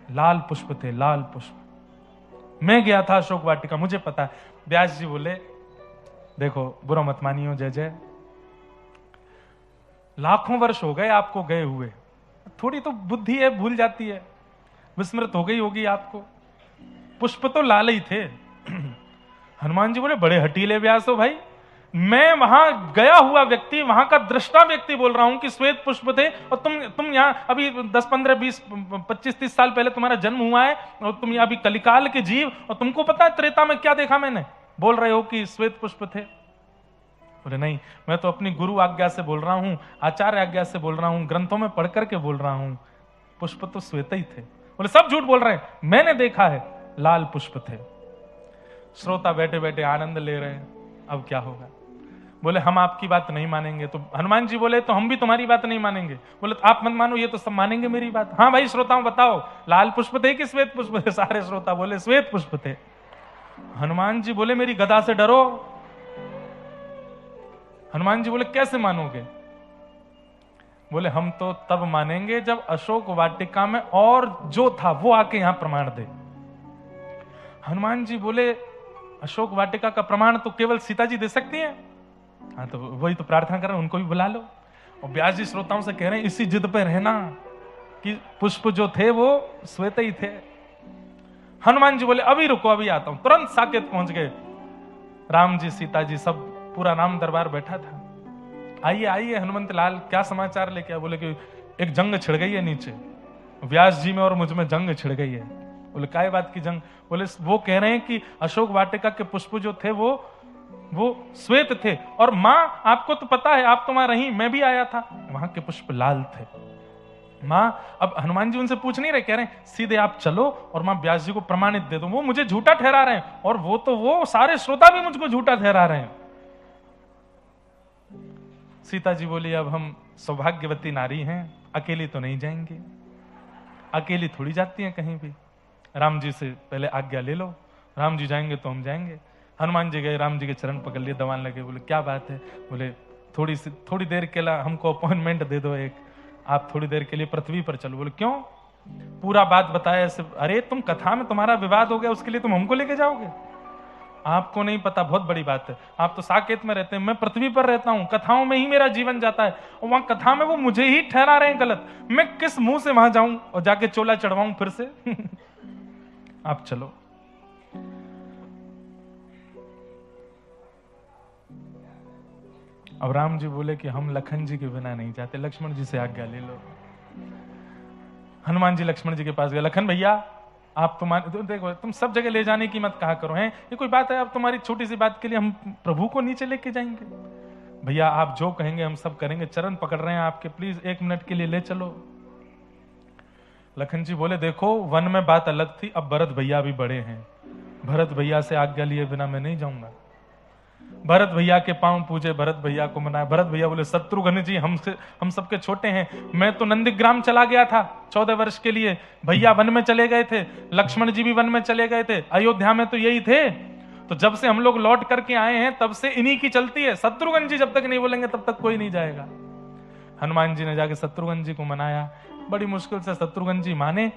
लाल पुष्प थे, लाल पुष्प। मैं गया था अशोक वाटिका, मुझे पता है। व्यास जी बोले देखो बुरा मत मानियो, जय जय, लाखों वर्ष हो गए आपको गए हुए, थोड़ी तो बुद्धि है, भूल जाती है, विस्मृत हो गई होगी आपको। पुष्प तो लाल ही थे। हनुमान जी बोले बड़े हटीले व्यास हो भाई, मैं वहां गया हुआ व्यक्ति, वहां का दृष्टा व्यक्ति बोल रहा हूं कि श्वेत पुष्प थे, और तुम यहां अभी 10, 15, 20, 25, 30 साल पहले तुम्हारा जन्म हुआ है, और तुम अभी कलिकाल के जीव, और तुमको पता है त्रेता में क्या देखा मैंने? बोल रहे हो कि श्वेत पुष्प थे। बोले नहीं, मैं तो अपनी गुरु आज्ञा से बोल रहा हूं, आचार्य आज्ञा से बोल रहा हूं, ग्रंथों में पढ़ करके बोल रहा हूं, पुष्प तो श्वेत ही थे। बोले सब झूठ बोल रहे हैं, मैंने देखा है लाल पुष्प थे। श्रोता बैठे बैठे आनंद ले रहे हैं। अब क्या होगा? बोले हम आपकी बात नहीं मानेंगे। तो हनुमान जी बोले तो हम भी तुम्हारी बात नहीं मानेंगे। बोले तो आप मत मानो, ये तो सब मानेंगे मेरी बात। हाँ भाई श्रोताओं बताओ, लाल पुष्प थे कि श्वेत पुष्प थे? सारे श्रोता बोले श्वेत पुष्प थे। हनुमान जी बोले मेरी गदा से डरो। हनुमान जी बोले कैसे मानोगे? बोले हम तो तब मानेंगे जब अशोक वाटिका में और जो था वो आके यहां प्रमाण दे। हनुमान जी बोले अशोक वाटिका का प्रमाण तो केवल सीता जी दे सकती हैं। हाँ तो वही तो प्रार्थना कर रहे हैं, उनको भी बुला लो। और व्यास जी श्रोताओं से कह रहे हैं इसी जिद पे रहना कि पुष्प जो थे वो श्वेत ही थे। हनुमान जी बोले अभी रुको, अभी आता हूं। तुरंत साकेत पहुंच गए। राम जी सीता जी सब पूरा राम दरबार बैठा था। आइए आइए हनुमंत लाल, क्या समाचार लेके आए? बोले कि एक जंग छिड़ गई है नीचे, व्यास जी में और मुझ में जंग छिड़ गई है। बोले काय बात की जंग? बोले वो कह रहे हैं कि अशोक वाटिका के पुष्प जो थे वो श्वेत थे, और मां आपको तो पता है, आप तो वहां रही, मैं भी आया था, वहां के पुष्प लाल थे। मां, अब हनुमान जी उनसे पूछ नहीं रहे, कह रहे हैं सीधे आप चलो और मां व्यास जी को प्रमाणित दे दो। वो मुझे झूठा ठहरा रहे हैं, और वो सारे श्रोता भी मुझको झूठा ठहरा रहे हैं। सीता जी बोली अब हम सौभाग्यवती नारी हैं, अकेली तो नहीं जाएंगी, अकेली थोड़ी जाती हैं कहीं भी, राम जी से पहले आज्ञा ले लो, राम जी जाएंगे तो हम जाएंगे। हनुमान जी गए, राम जी के चरण पकड़ लिए, दबाने लगे। बोले क्या बात है? बोले थोड़ी देर के लिए हमको अपॉइंटमेंट दे दो एक, आप थोड़ी देर के लिए पृथ्वी पर चलो। बोले क्यों? पूरा बात बताया ऐसे। अरे तुम कथा में तुम्हारा विवाद हो गया, उसके लिए तुम हमको लेके जाओगे? आपको नहीं पता, बहुत बड़ी बात है। आप तो साकेत में रहते हैं, मैं पृथ्वी पर रहता हूं, कथाओं में ही मेरा जीवन जाता है, और वहां कथा में वो मुझे ही ठहरा रहे हैं गलत। मैं किस मुंह से वहां जाऊं और जाके चोला चढ़वाऊं फिर से? आप चलो। अब राम जी बोले कि हम लखन जी के बिना नहीं जाते, लक्ष्मण जी से आज्ञा ले लो। हनुमान जी लक्ष्मण जी के पास गए। लखन भैया आप देखो, तुम सब जगह ले जाने की मत कहा करो, हैं ये कोई बात है? अब तुम्हारी छोटी सी बात के लिए हम प्रभु को नीचे लेके जाएंगे? भैया आप जो कहेंगे हम सब करेंगे, चरण पकड़ रहे हैं आपके, प्लीज 1 मिनट के लिए ले चलो। लखन जी बोले देखो, वन में बात अलग थी, अब भरत भैया भी बड़े हैं, भरत भैया से आज्ञा लिए बिना मैं नहीं जाऊंगा। भरत भैया के पांव पूजे, भरत भैया को मनाया। भरत भैया बोले शत्रुघ्न जी हम सबके छोटे हैं, मैं तो नंदीग्राम चला गया था 14 वर्ष के लिए, भैया वन में चले गए थे, लक्ष्मण जी भी वन में चले गए थे, अयोध्या में तो यही थे, तो जब से हम लोग लौट करके आए हैं तब से इन्हीं की चलती है, शत्रुघ्न जी जब तक नहीं बोलेंगे तब तक कोई नहीं जाएगा। हनुमान जी ने जाके शत्रुघ्न जी को मनाया, बड़ी मुश्किल से शत्रुघ्न जी माने।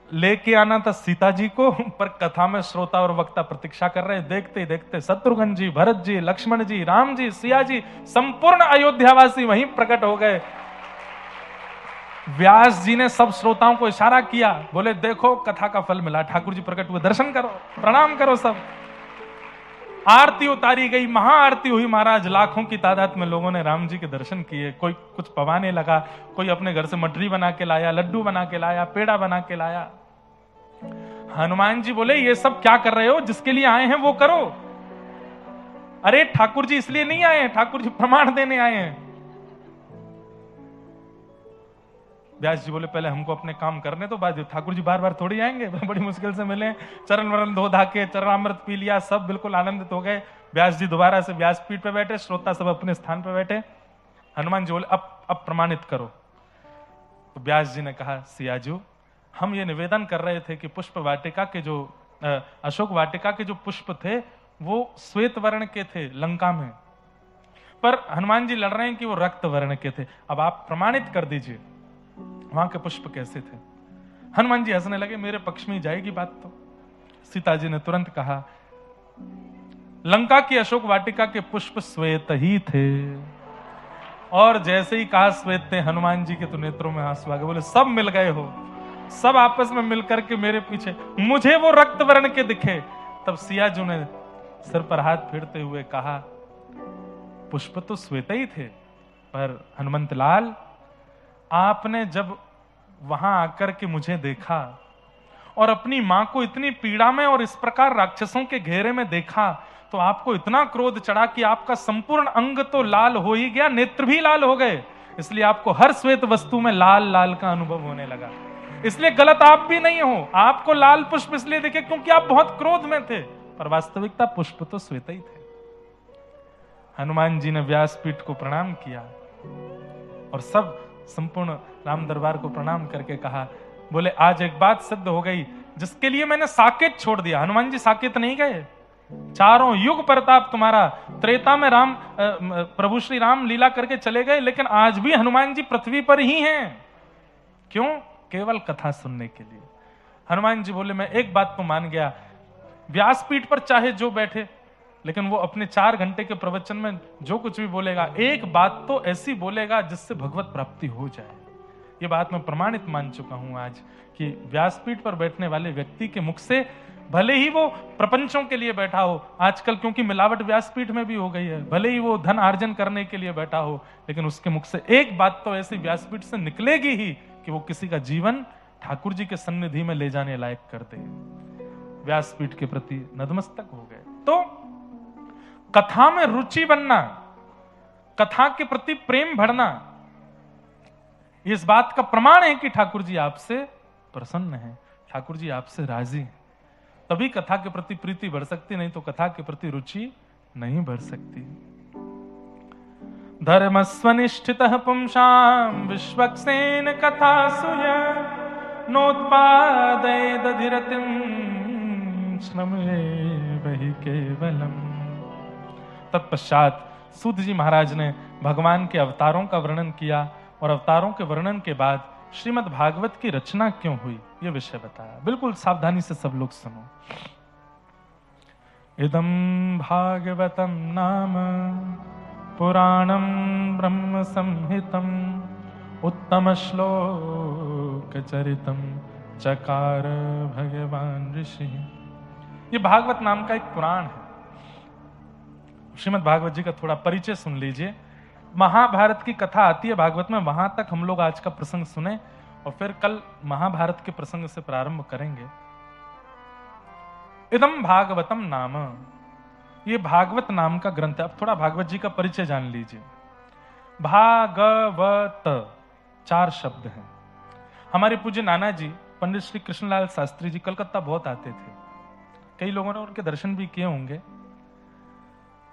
लेके आना था सीता जी को, पर कथा में श्रोता और वक्ता प्रतीक्षा कर रहे, देखते ही देखते शत्रुघ्न जी, भरत जी, लक्ष्मण जी, राम जी, सिया जी, संपूर्ण अयोध्यावासी वहीं प्रकट हो गए। व्यास जी ने सब श्रोताओं को इशारा किया, बोले देखो कथा का फल मिला, ठाकुर जी प्रकट हुए, दर्शन करो, प्रणाम करो। सब आरती उतारी गई, महाआरती हुई महाराज, लाखों की तादाद में लोगों ने राम जी के दर्शन किए। कोई कुछ पवाने लगा, कोई अपने घर से मटरी बना के लाया, लड्डू बना के लाया, पेड़ा बना के लाया। हनुमान जी बोले ये सब क्या कर रहे हो? जिसके लिए आए हैं वो करो। अरे ठाकुर जी इसलिए नहीं आए हैं, ठाकुर जी प्रमाण देने आए हैं। व्यास जी बोले पहले हमको अपने काम करने तो बाद ठाकुर जी बार बार थोड़ी आएंगे, बड़ी मुश्किल से मिले, चरण वरण धो धा के चरणामृत पी लिया, सब बिल्कुल आनंदित हो गए। व्यास जी दोबारा से व्यासपीठ पे बैठे, श्रोता सब अपने स्थान पे बैठे। हनुमान जी बोले अब प्रमाणित करो। तो व्यास जी ने कहा सियाजू, हम ये निवेदन कर रहे थे कि पुष्प वाटिका के जो अशोक वाटिका के जो पुष्प थे वो श्वेत वर्ण के थे लंका में, पर हनुमान जी लड़ रहे हैं कि वो रक्त वर्ण के थे। अब आप प्रमाणित कर दीजिए वहां के पुष्प कैसे थे। हनुमान जी हंसने लगे, मेरे पक्ष में जाएगी बात तो। सीता जी ने तुरंत कहा लंका की अशोक वाटिका के पुष्प श्वेत ही थे। और जैसे ही कहा श्वेत थे, हनुमान जी के तो नेत्रों में आंसू आ गए। बोले सब मिल गए हो, सब आपस में मिलकर के मेरे पीछे, मुझे वो रक्त वर्ण के दिखे। तब सियाजू ने सिर पर हाथ फेरते हुए कहा पुष्प तो श्वेत ही थे, पर हनुमंत लाल आपने जब वहां आकर के मुझे देखा और अपनी मां को इतनी पीड़ा में और इस प्रकार राक्षसों के घेरे में देखा, तो आपको इतना क्रोध चढ़ा कि आपका संपूर्ण अंग तो लाल हो ही गया, नेत्र भी लाल हो गए। इसलिए आपको हर श्वेत वस्तु में लाल लाल का अनुभव होने लगा। इसलिए गलत आप भी नहीं हो, आपको लाल पुष्प इसलिए दिखे क्योंकि आप बहुत क्रोध में थे, पर वास्तविकता पुष्प तो श्वेत ही थे। हनुमान जी ने व्यासपीठ को प्रणाम किया और सब संपूर्ण राम दरबार को प्रणाम करके कहा, बोले आज एक बात सिद्ध हो गई जिसके लिए मैंने साकेत छोड़ दिया। हनुमान जी साकेत नहीं गए, चारों युग प्रताप तुम्हारा। त्रेता में राम प्रभु श्री राम लीला करके चले गए, लेकिन आज भी हनुमान जी पृथ्वी पर ही हैं। क्यों? केवल कथा सुनने के लिए। हनुमान जी बोले मैं एक बात तो मान गया, व्यासपीठ पर चाहे जो बैठे, लेकिन वो अपने 4 घंटे के प्रवचन में जो कुछ भी बोलेगा, एक बात तो ऐसी बोलेगा जिससे भगवत प्राप्ति हो जाए। ये बात मैं प्रमाणित मान चुका हूं आज, कि व्यासपीठ पर बैठने वाले व्यक्ति के मुख से, भले ही वो प्रपंचों के लिए बैठा हो, आजकल क्योंकि मिलावट व्यासपीठ में भी हो गई है, भले ही वो धन अर्जन करने के लिए बैठा हो, लेकिन उसके मुख से एक बात तो ऐसी व्यासपीठ से निकलेगी ही कि वो किसी का जीवन ठाकुर जी के सन्निधि में ले जाने लायक कर दे। व्यासपीठ के प्रति नतमस्तक हो गए। तो कथा में रुचि बनना, कथा के प्रति प्रेम बढ़ना, इस बात का प्रमाण है कि ठाकुर जी आपसे प्रसन्न हैं, ठाकुर जी आपसे राजी हैं। तभी कथा के प्रति प्रीति बढ़ सकती, नहीं तो कथा के प्रति रुचि नहीं बढ़ सकती। धर्मस्वनिष्ठितः पुंसां विश्वक्सेन कथासुय नोत्पादयेदधिरतिं श्रमेव हि केवलम्। तत्पश्चात सूत जी महाराज ने भगवान के अवतारों का वर्णन किया, और अवतारों के वर्णन के बाद श्रीमद् भागवत की रचना क्यों हुई यह विषय बताया। बिल्कुल सावधानी से सब लोग सुनो। इदं भागवतं नाम पुराणं ब्रह्म संहितं उत्तम श्लोक चरितं चकार भगवान ऋषि। ये भागवत नाम का एक पुराण है। श्रीमद् भागवत जी का थोड़ा परिचय सुन लीजिए। महाभारत की कथा आती है भागवत में, वहां तक हम लोग आज का प्रसंग सुने और फिर कल महाभारत के प्रसंग से प्रारंभ करेंगे। इदम भागवतम नाम, ये भागवत नाम का ग्रंथ है। अब थोड़ा भागवत जी का परिचय जान लीजिए। भागवत 4 शब्द हैं। हमारे पूज्य नाना जी पंडित श्री कृष्णलाल शास्त्री जी कलकत्ता बहुत आते थे, कई लोगों ने उनके दर्शन भी किए होंगे।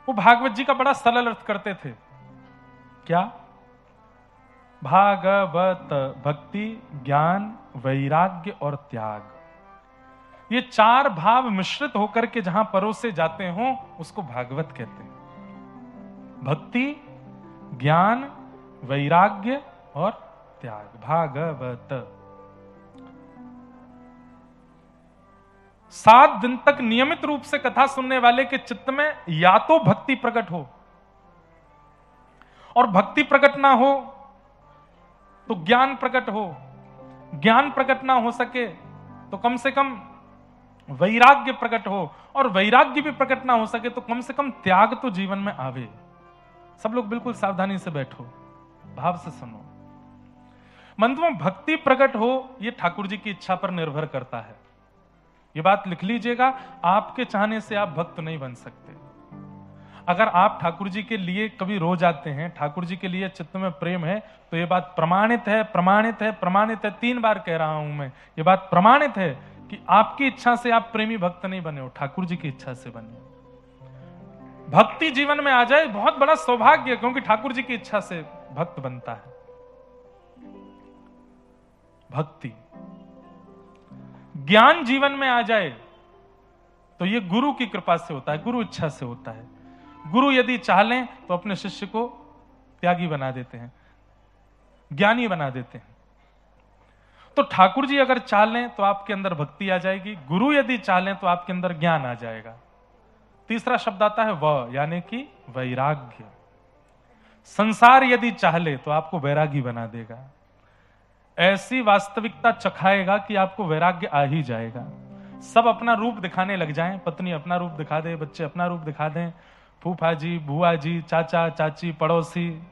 वो भागवत जी का बड़ा सरल अर्थ करते थे। क्या? भागवत, भक्ति, ज्ञान, वैराग्य और त्याग, ये 4 भाव मिश्रित होकर के जहां परोसे जाते हो उसको भागवत कहते हैं। भक्ति, ज्ञान, वैराग्य और त्याग, भागवत। 7 दिन तक नियमित रूप से कथा सुनने वाले के चित्त में या तो भक्ति प्रकट हो, और भक्ति प्रकट ना हो तो ज्ञान प्रकट हो, ज्ञान प्रकट ना हो सके तो कम से कम वैराग्य प्रकट हो, और वैराग्य भी प्रकट ना हो सके तो कम से कम त्याग तो जीवन में आवे। सब लोग बिल्कुल सावधानी से बैठो, भाव से सुनो। मंत्र में भक्ति प्रकट हो, यह ठाकुर जी की इच्छा पर निर्भर करता है। यह बात लिख लीजिएगा, आपके चाहने से आप भक्त नहीं बन सकते। अगर आप ठाकुर जी के लिए कभी रो जाते हैं, ठाकुर जी के लिए चित्त में प्रेम है, तो यह बात प्रमाणित है, प्रमाणित है, प्रमाणित है। 3 बार कह रहा हूं मैं, यह बात प्रमाणित है कि आपकी इच्छा से आप प्रेमी भक्त नहीं बने हो, ठाकुर जी की इच्छा से बने हो। भक्ति जीवन में आ जाए बहुत बड़ा सौभाग्य, क्योंकि ठाकुर जी की इच्छा से भक्त बनता है। भक्ति, ज्ञान जीवन में आ जाए तो यह गुरु की कृपा से होता है, गुरु इच्छा से होता है। गुरु यदि चाह लें तो अपने शिष्य को त्यागी बना देते हैं, ज्ञानी बना देते हैं। तो ठाकुर जी अगर चाह लें तो आपके अंदर भक्ति आ जाएगी, गुरु यदि चाह लें तो आपके अंदर ज्ञान आ जाएगा। तीसरा शब्द आता है व, यानी कि वैराग्य। संसार यदि चाह ले तो आपको वैरागी बना देगा, ऐसी वास्तविकता चखाएगा कि आपको वैराग्य आ ही जाएगा। सब अपना रूप दिखाने लग जाएं, पत्नी अपना रूप दिखा दे, बच्चे अपना रूप दिखा दें, फूफा जी, बुआ जी, चाचा चाची, पड़ोसी,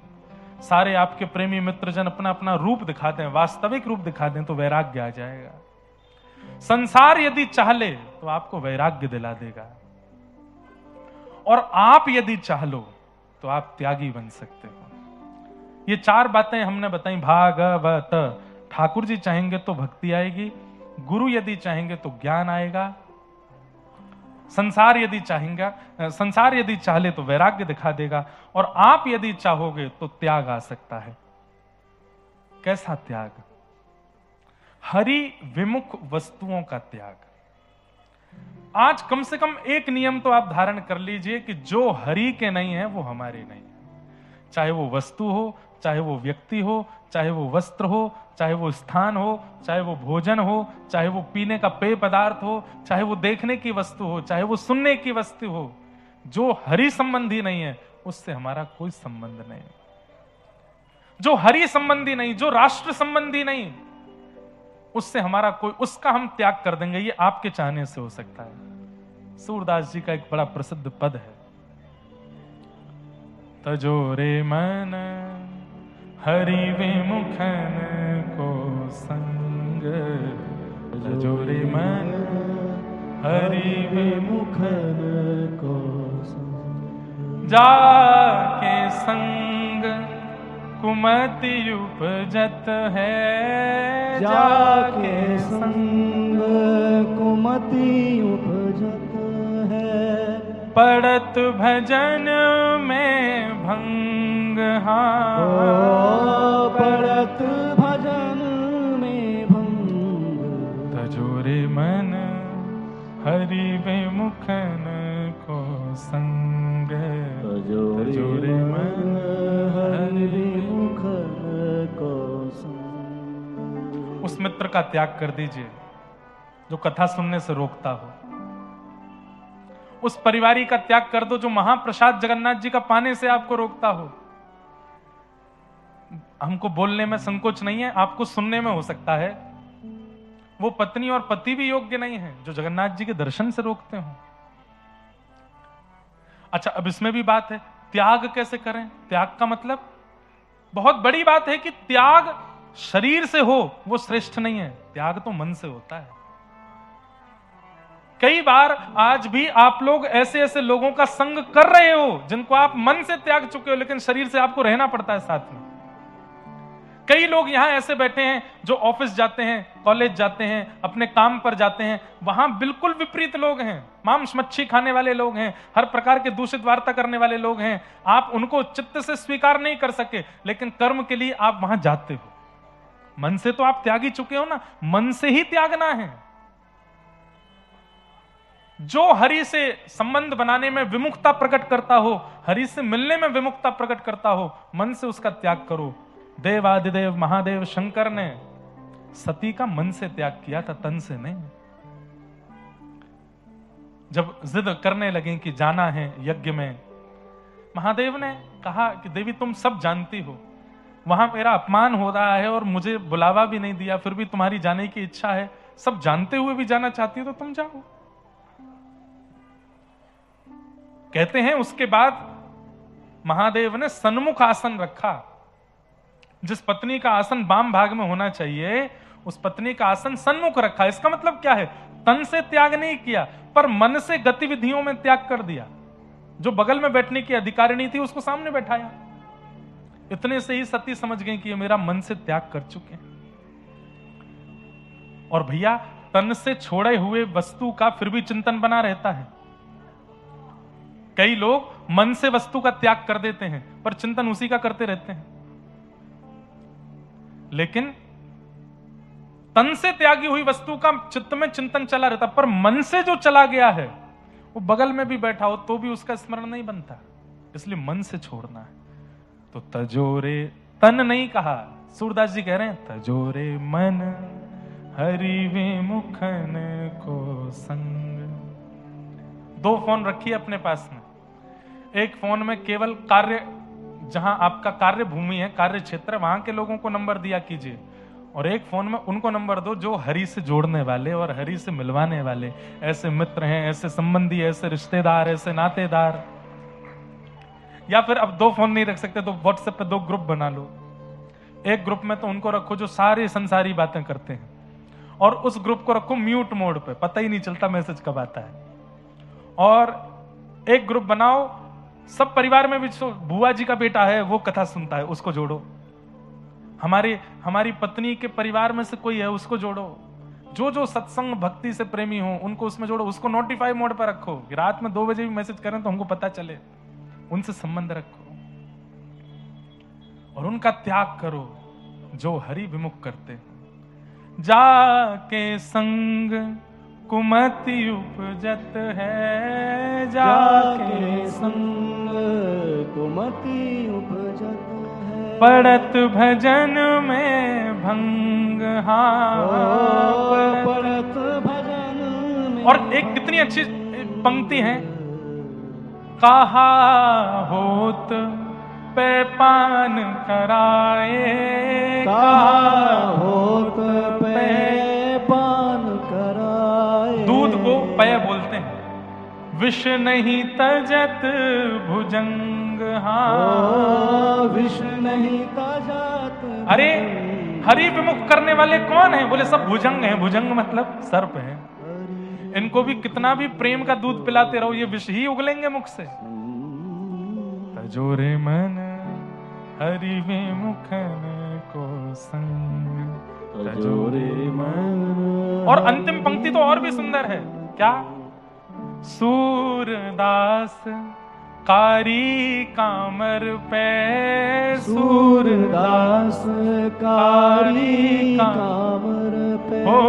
सारे आपके प्रेमी मित्रजन अपना अपना रूप दिखा दें, वास्तविक रूप दिखा दें, तो वैराग्य आ जाएगा। संसार यदि चाह ले तो आपको वैराग्य दिला देगा, और आप यदि चाह लो तो आप त्यागी बन सकते हो। ये 4 बातें हमने बताई। भागवत, ठाकुर जी चाहेंगे तो भक्ति आएगी, गुरु यदि चाहेंगे तो ज्ञान आएगा, संसार यदि चाह ले तो वैराग्य दिखा देगा, और आप यदि चाहोगे तो त्याग आ सकता है। कैसा त्याग? हरि विमुख वस्तुओं का त्याग। आज कम से कम एक नियम तो आप धारण कर लीजिए कि जो हरि के नहीं है वो हमारे नहीं है। चाहे वो वस्तु हो, चाहे वो व्यक्ति हो, चाहे वो वस्त्र हो, चाहे वो स्थान हो, चाहे वो भोजन हो, चाहे वो पीने का पेय पदार्थ हो, चाहे वो देखने की वस्तु हो, चाहे वो सुनने की वस्तु हो, जो हरि संबंधी नहीं है उससे हमारा कोई संबंध नहीं। जो हरि संबंधी नहीं, जो राष्ट्र संबंधी नहीं, उससे हमारा कोई, उसका हम त्याग कर देंगे। ये आपके चाहने से हो सकता है। सूरदास जी का एक बड़ा प्रसिद्ध पद है, तजोरे मन हरि विमुखन को संग, तजोरे मन हरि विमुखन को संग, जाके संग कुमति उपजत है, जाके संग कुमति उपजत है, पड़त भजन में भंग। हाँ, पड़त भजन में भंग, तजोरे मन हरि विमुखन को संग, तजोरे मन हरि विमुखन को संग। उस मित्र का त्याग कर दीजिए जो कथा सुनने से रोकता हो। उस परिवारी का त्याग कर दो जो महाप्रसाद जगन्नाथ जी का पाने से आपको रोकता हो। हमको बोलने में संकोच नहीं है, आपको सुनने में हो सकता है। वो पत्नी और पति भी योग्य नहीं है जो जगन्नाथ जी के दर्शन से रोकते हो। अच्छा, अब इसमें भी बात है, त्याग कैसे करें? त्याग का मतलब बहुत बड़ी बात है कि त्याग शरीर से हो वो श्रेष्ठ नहीं है, त्याग तो मन से होता है। कई बार आज भी आप लोग ऐसे ऐसे लोगों का संग कर रहे हो जिनको आप मन से त्याग चुके हो, लेकिन शरीर से आपको रहना पड़ता है साथ में। कई लोग यहां ऐसे बैठे हैं जो ऑफिस जाते हैं, कॉलेज जाते हैं, अपने काम पर जाते हैं, वहां बिल्कुल विपरीत लोग हैं, मांस मच्छी खाने वाले लोग हैं, हर प्रकार के दूषित वार्ता करने वाले लोग हैं। आप उनको चित्त से स्वीकार नहीं कर सके, लेकिन कर्म के लिए आप वहां जाते हो। मन से तो आप त्यागी चुके हो ना, मन से ही त्यागना है। जो हरि से संबंध बनाने में विमुखता प्रकट करता हो, हरि से मिलने में विमुखता प्रकट करता हो, मन से उसका त्याग करो। देवादिदेव महादेव शंकर ने सती का मन से त्याग किया था, तन से नहीं। जब जिद करने लगे कि जाना है यज्ञ में, महादेव ने कहा कि देवी तुम सब जानती हो वहां मेरा अपमान हो रहा है और मुझे बुलावा भी नहीं दिया, फिर भी तुम्हारी जाने की इच्छा है, सब जानते हुए भी जाना चाहती हो तो तुम जाओ। कहते हैं उसके बाद महादेव ने सन्मुख आसन रखा। जिस पत्नी का आसन वाम भाग में होना चाहिए उस पत्नी का आसन सन्मुख रखा। इसका मतलब क्या है? तन से त्याग नहीं किया पर मन से गतिविधियों में त्याग कर दिया। जो बगल में बैठने की अधिकारिणी थी उसको सामने बैठाया। इतने से ही सती समझ गई कि ये मेरा मन से त्याग कर चुके हैं। और भैया, तन से छोड़े हुए वस्तु का फिर भी चिंतन बना रहता है। कई लोग मन से वस्तु का त्याग कर देते हैं पर चिंतन उसी का करते रहते हैं। लेकिन तन से त्यागी हुई वस्तु का चित्त में चिंतन चला रहता, पर मन से जो चला गया है वो बगल में भी बैठा हो तो भी उसका स्मरण नहीं बनता। इसलिए मन से छोड़ना है। तो तजोरे, तन नहीं कहा, सूरदास जी कह रहे हैं तजोरे मन हरि विमुखन को संग। 2 फोन रखिए अपने पास में। एक फोन में केवल कार्य, जहां आपका कार्य भूमि है, कार्य क्षेत्र, वहां के लोगों को नंबर दिया कीजिए, और एक फोन में उनको नंबर दो जो हरि से जोड़ने वाले और हरि से मिलवाने वाले ऐसे मित्र हैं, ऐसे संबंधी, ऐसे रिश्तेदार, ऐसे नातेदार। या फिर अब 2 फोन नहीं रख सकते तो व्हाट्सएप पे 2 ग्रुप बना लो। एक ग्रुप में तो उनको रखो जो सारी संसारी बातें करते हैं, और उस ग्रुप को रखो म्यूट मोड पे, पता ही नहीं चलता मैसेज कब आता है। और एक ग्रुप बनाओ सब परिवार में भी, बुआ जी का बेटा है वो कथा सुनता है उसको जोड़ो, हमारी पत्नी के परिवार में से कोई है उसको जोड़ो, जो जो सत्संग भक्ति से प्रेमी हो उनको उसमें जोड़ो। उसको नोटिफाई मोड पर रखो कि रात में 2 बजे भी मैसेज करें तो हमको पता चले। उनसे संबंध रखो और उनका त्याग करो जो हरि विमुख करते हैं। जाके संग कुमति उपजत है, जाके संग कुमति उपजत है। पड़त भजन में भंग, हाँ पड़त भजन में। और एक कितनी अच्छी पंक्ति है, कहा होत पे पान कराए, कहा होत पे पान कराए। दूध को पय बोलते हैं, विष नहीं तजत भुजंग, हाँ विष नहीं तजत। अरे हरि विमुख करने वाले कौन है? बोले सब भुजंग हैं। भुजंग मतलब सर्प है। इनको भी कितना भी प्रेम का दूध पिलाते रहो, ये विष ही उगलेंगे मुख से। तजोरे मन हरि विमुखन को संग, तजोरे मन। और अंतिम पंक्ति तो और भी सुंदर है, क्या? सूरदास कारी कामर पे, सूरदास कारी कामर पे। हो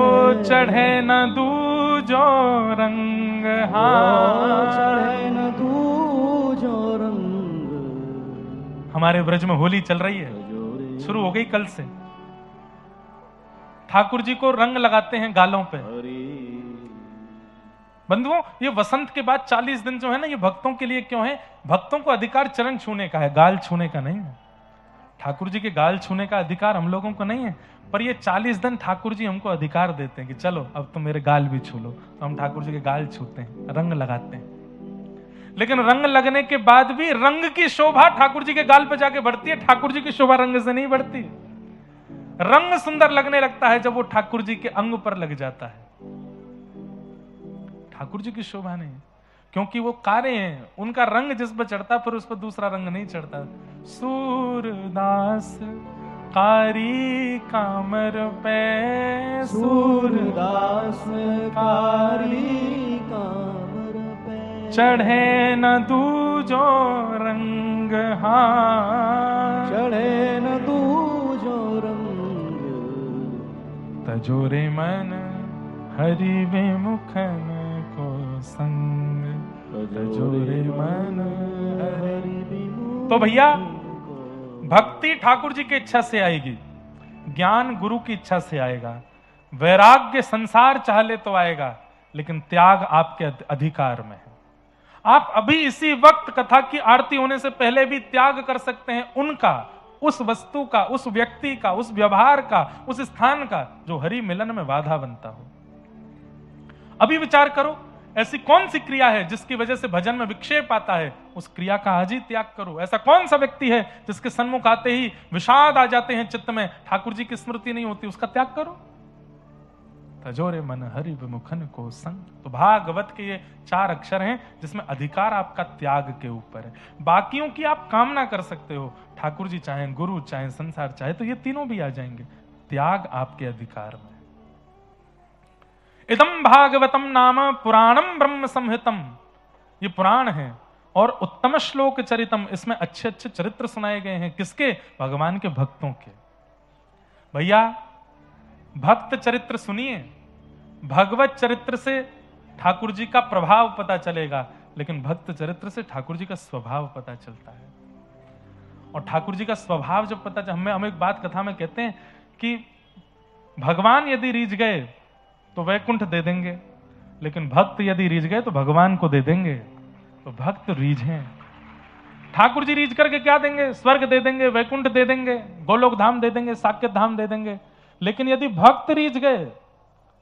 चढ़े न दूजो रंग, हाँ चढ़े न दूजो रंग। हमारे ब्रज में होली चल रही है, शुरू हो गई कल से। ठाकुर जी को रंग लगाते हैं गालों पे। बंधुओं, ये वसंत के बाद 40 दिन जो है ना, ये भक्तों के लिए क्यों है? भक्तों को अधिकार चरण छूने का है, गाल छूने का नहीं है। ठाकुर जी के गाल छूने का अधिकार हम लोगों को नहीं है, पर ये 40 दिन ठाकुर जी हमको अधिकार देते हैं कि चलो अब तो मेरे गाल भी छू लो। तो हम ठाकुर जी के गाल छूते हैं, रंग लगाते हैं। लेकिन रंग लगने के बाद भी रंग की शोभा ठाकुर जी के गाल पे जाके बढ़ती है, ठाकुर जी की शोभा रंग से नहीं बढ़ती। रंग सुंदर लगने लगता है जब वो ठाकुर जी के अंग पर लग जाता है, ठाकुर जी की शोभा नहीं, क्योंकि वो कारे हैं, उनका रंग जिस पर चढ़ता फिर उस पर दूसरा रंग नहीं चढ़ता। सूरदास कारी कामर पे, सूरदास कारी कामर पे। चढ़े न दूजो रंग, हाँ चढ़े न दूजो रंग। तजोरे मन हरि विमुखन को संग, तजोरे मन हरि विमुख। तो भैया, भक्ति ठाकुर जी की इच्छा से आएगी, ज्ञान गुरु की इच्छा से आएगा, वैराग्य संसार चाह ले तो आएगा, लेकिन त्याग आपके अधिकार में है। आप अभी इसी वक्त कथा की आरती होने से पहले भी त्याग कर सकते हैं उनका, उस वस्तु का, उस व्यक्ति का, उस व्यवहार का, उस स्थान का जो हरि मिलन में बाधा बनता हो। अभी विचार करो, ऐसी कौन सी क्रिया है जिसकी वजह से भजन में विक्षेप आता है? उस क्रिया का आज ही त्याग करो। ऐसा कौन सा व्यक्ति है जिसके सन्मुख आते ही विषाद आ जाते हैं चित्त में, ठाकुर जी की स्मृति नहीं होती, उसका त्याग करो। तजोरे मन हरि विमुखन को संग। तो भागवत के ये 4 अक्षर हैं जिसमें अधिकार आपका त्याग के ऊपर है। बाकियों की आप कामना कर सकते हो, ठाकुर जी चाहे, गुरु चाहे, संसार चाहे, तो ये तीनों भी आ जाएंगे। त्याग आपके अधिकार में। इदम भागवतम नाम पुराणम ब्रह्म संहितम, ये पुराण है और उत्तम श्लोक चरितम, इसमें अच्छे अच्छे चरित्र सुनाए गए हैं। किसके? भगवान के भक्तों के। भैया, भक्त चरित्र सुनिए, भगवत चरित्र से ठाकुर जी का प्रभाव पता चलेगा, लेकिन भक्त चरित्र से ठाकुर जी का स्वभाव पता चलता है। और ठाकुर जी का स्वभाव जब पता चल, हम एक बात कथा में कहते हैं कि भगवान यदि रीझ गए तो वैकुंठ दे देंगे, लेकिन भक्त यदि रीझ गए तो भगवान को दे देंगे। तो भक्त रीझें, ठाकुर जी रीझ करके क्या देंगे? स्वर्ग दे देंगे, वैकुंठ दे देंगे, गोलोक धाम दे देंगे, साकेत धाम दे देंगे। लेकिन यदि भक्त रीझ गए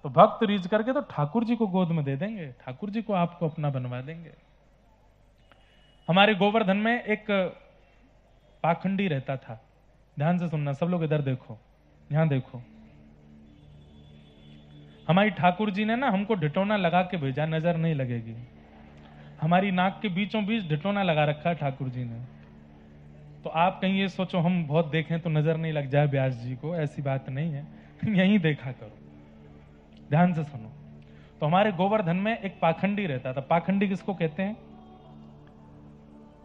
तो भक्त रीझ करके तो ठाकुर जी को गोद में दे देंगे, ठाकुर जी को आपको अपना बनवा देंगे। हमारे गोवर्धन में एक पाखंडी रहता था, ध्यान से सुनना सब लोग, इधर देखो, यहां देखो। हमारी ठाकुर जी ने ना हमको ढिटोना लगा के भेजा, नजर नहीं लगेगी। हमारी नाक के बीचों बीच ढिटोना लगा रखा है ठाकुर जी ने। तो आप कहीं ये सोचो हम बहुत देखें तो नजर नहीं लग जाए व्यास जी को, ऐसी बात नहीं है। यहीं देखा करो, ध्यान से सुनो। तो हमारे गोवर्धन में एक पाखंडी रहता था। पाखंडी किसको कहते हैं?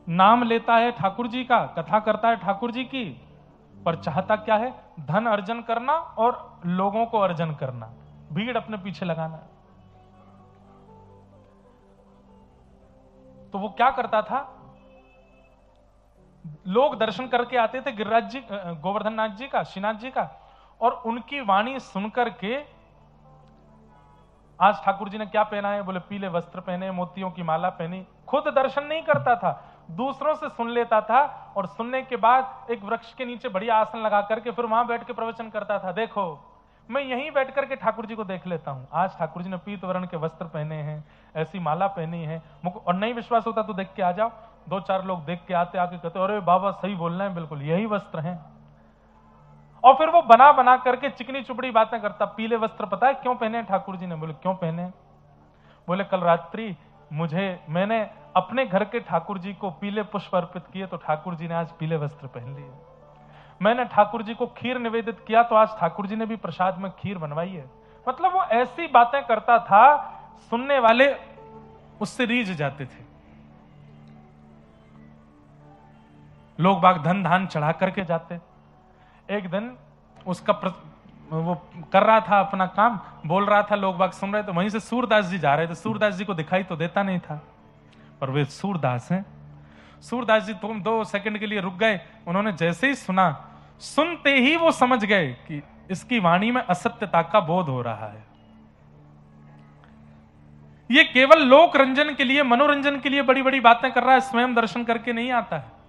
नाम लेता है ठाकुर जी का, कथा करता है ठाकुर जी की, पर चाहता क्या है? धन अर्जन करना और लोगों को अर्जन करना, भीड़ अपने पीछे लगाना। तो वो क्या करता था? लोग दर्शन करके आते थे गिरिराज जी, गोवर्धन नाथ जी का, श्रीनाथ जी का, और उनकी वाणी सुनकर के, आज ठाकुर जी ने क्या पहना है? बोले पीले वस्त्र पहने, मोतियों की माला पहनी। खुद दर्शन नहीं करता था, दूसरों से सुन लेता था, और सुनने के बाद एक वृक्ष के नीचे बढ़िया आसन लगा करके फिर वहां बैठ के प्रवचन करता था। देखो मैं यहीं बैठ करके ठाकुर जी को देख लेता हूं, आज ठाकुर जी ने पीत वर्ण के वस्त्र पहने हैं, ऐसी माला पहनी है। और नहीं विश्वास होता तो देख के आ जाओ। 2-4 लोग देख के आते, आके कहते अरे बाबा सही बोल रहे हैं, बिल्कुल यही वस्त्र हैं। और फिर वो बना बना करके चिकनी चुपड़ी बातें करता। पीले वस्त्र पता है क्यों पहने ठाकुर जी ने? बोले क्यों पहने? बोले कल रात्रि मैंने अपने घर के ठाकुर जी को पीले पुष्प अर्पित किए तो ठाकुर जी ने आज पीले वस्त्र पहन लिए। मैंने ठाकुर जी को खीर निवेदित किया तो आज ठाकुर जी ने भी प्रसाद में खीर बनवाई है। मतलब वो ऐसी बातें करता था, सुनने वाले उससे रीझ जाते थे। लोग बाग धन धान चढ़ा करके जाते। एक दिन उसका वो कर रहा था अपना काम, बोल रहा था, लोग बाग सुन रहे थे। वहीं से सूरदास जी जा रहे थे। सूरदास जी को दिखाई तो देता नहीं था, पर वे सूरदास हैं। सूरदास जी तुम 2 सेकंड के लिए रुक गए। उन्होंने जैसे ही सुना, सुनते ही वो समझ गए कि इसकी वाणी में असत्यता का बोध हो रहा है। ये केवल लोक रंजन के लिए, मनोरंजन के लिए बड़ी बड़ी बातें कर रहा है, स्वयं दर्शन करके नहीं आता है।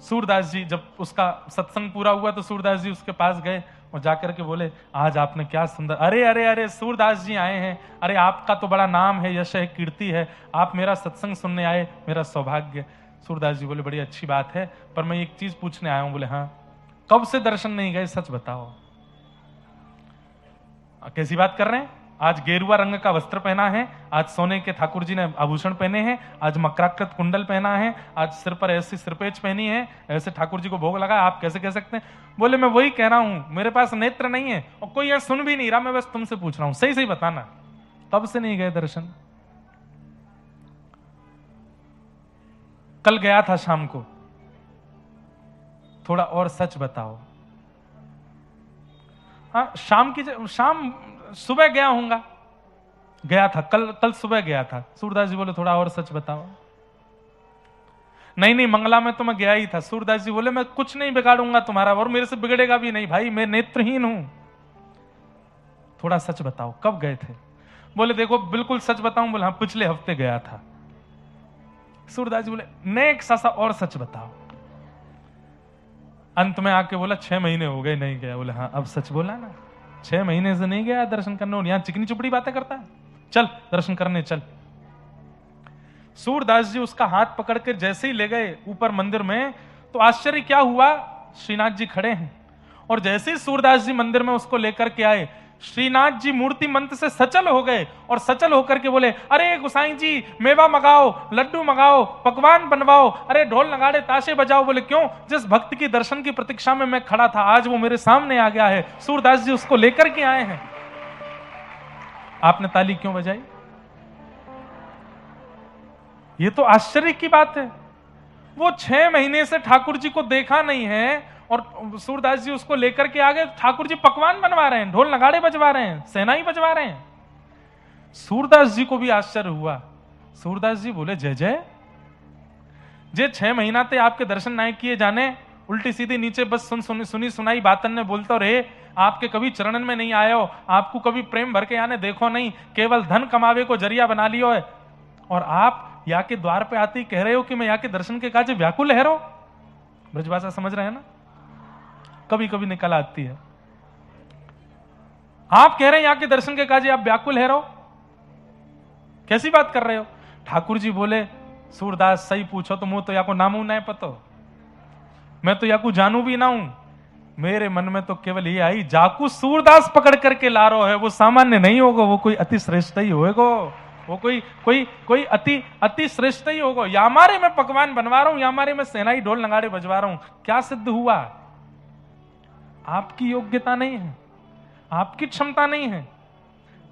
सूरदास जी जब उसका सत्संग पूरा हुआ तो सूरदास जी उसके पास गए और जाकर के बोले आज आपने क्या सुंदर, अरे अरे अरे सूरदास जी आए हैं, अरे आपका तो बड़ा नाम है, यश है, कीर्ति है, आप मेरा सत्संग सुनने आए, मेरा सौभाग्य। सूरदास जी बोले बड़ी अच्छी बात है, पर मैं एक चीज पूछने आया हूं। बोले हाँ, कब से दर्शन नहीं गए, सच बताओ। कैसी बात कर रहे हैं? आज गेरुआ रंग का वस्त्र पहना है, आज सोने के ठाकुर जी ने आभूषण पहने हैं, आज मकराकृत कुंडल पहना है, आज सिर पर ऐसी सिरपेच पहनी है, ऐसे ठाकुर जी को भोग लगा, आप कैसे कह सकते हैं? बोले मैं वही कह रहा हूं, मेरे पास नेत्र नहीं है और कोई यार सुन भी नहीं रहा, मैं बस तुमसे पूछ रहा हूं, सही सही बताना कब से नहीं गए दर्शन? कल गया था शाम को, थोड़ा और सच बताओ। हाँ, शाम सुबह गया हूंगा, गया था कल सुबह गया था। सूरदास जी बोले थोड़ा और सच बताओ। नहीं मंगला में तो मैं गया ही था। सूरदास जी बोले मैं कुछ नहीं बिगाड़ूंगा तुम्हारा, और मेरे से बिगड़ेगा भी नहीं भाई, मैं नेत्रहीन हूं, थोड़ा सच बताओ कब गए थे? बोले देखो बिल्कुल सच बताऊं? बोले हाँ, पिछले हफ्ते गया था। सूरदास जी बोले नेक्स्ट सा और सच बताओ। अंत में आके बोला 6 महीने हो गए नहीं गया। बोले हाँ, अब सच बोला ना, 6 महीने से नहीं गया दर्शन करने, और यहां चिकनी चुपड़ी बातें करता है, चल दर्शन करने चल। सूरदास जी उसका हाथ पकड़ के जैसे ही ले गए ऊपर मंदिर में, तो आश्चर्य क्या हुआ, श्रीनाथ जी खड़े हैं, और जैसे ही सूरदास जी मंदिर में उसको लेकर के आए, श्रीनाथ जी मूर्ति मंत्र से सचल हो गए, और सचल होकर के बोले अरे गोसाई जी मेवा मंगाओ, लड्डू मंगाओ, पकवान बनवाओ, अरे ढोल नगाड़े ताशे बजाओ। बोले क्यों? जिस भक्त की दर्शन की प्रतीक्षा में मैं खड़ा था, आज वो मेरे सामने आ गया है, सूरदास जी उसको लेकर के आए हैं। आपने ताली क्यों बजाई? ये तो आश्चर्य की बात है। वो 6 महीने से ठाकुर जी को देखा नहीं है, और सूरदास जी उसको लेकर के आ गए। ठाकुर जी पकवान बनवा रहे हैं, ढोल नगाड़े बजवा रहे हैं, सेनाई बजवा रहे हैं। सूरदास जी को भी आश्चर्य हुआ। सूरदास जी बोले जय जय, जे 6 महीना ते आपके दर्शन नहीं किए जाने, उल्टी सीधी नीचे बस सुनी सुनाई बातन ने बोलते रहे, आपके कभी चरणन में नहीं आयो, आपको कभी प्रेम भर के आने देखो नहीं, केवल धन कमावे को जरिया बना लियो है, और आप यहाँ के द्वार पे आते ही कह रहे हो कि मैं यहाँ के दर्शन के काज व्याकुल है। ब्रजभाषा समझ रहे हैं ना, कभी कभी निकल आती है। आप कह रहे हैं यहाँ के दर्शन के काज आप व्याकुल है, कैसी बात कर रहे हो? ठाकुर जी बोले सूरदास सही पूछो तो मुंह तो या को नामू नहीं पतो, मैं तो या को जानू भी ना हूं, मेरे मन में तो केवल ये आई, जाकू सूरदास पकड़ करके ला रहा है वो सामान्य नहीं होगा, वो कोई अति श्रेष्ठ ही होगा, वो कोई अति श्रेष्ठ ही होगा। यामारे में पकवान बनवा रहा हूं, यामारे में सेनाई ढोल नगाड़े बजवा रहा हूं, क्या सिद्ध हुआ? आपकी योग्यता नहीं है, आपकी क्षमता नहीं है,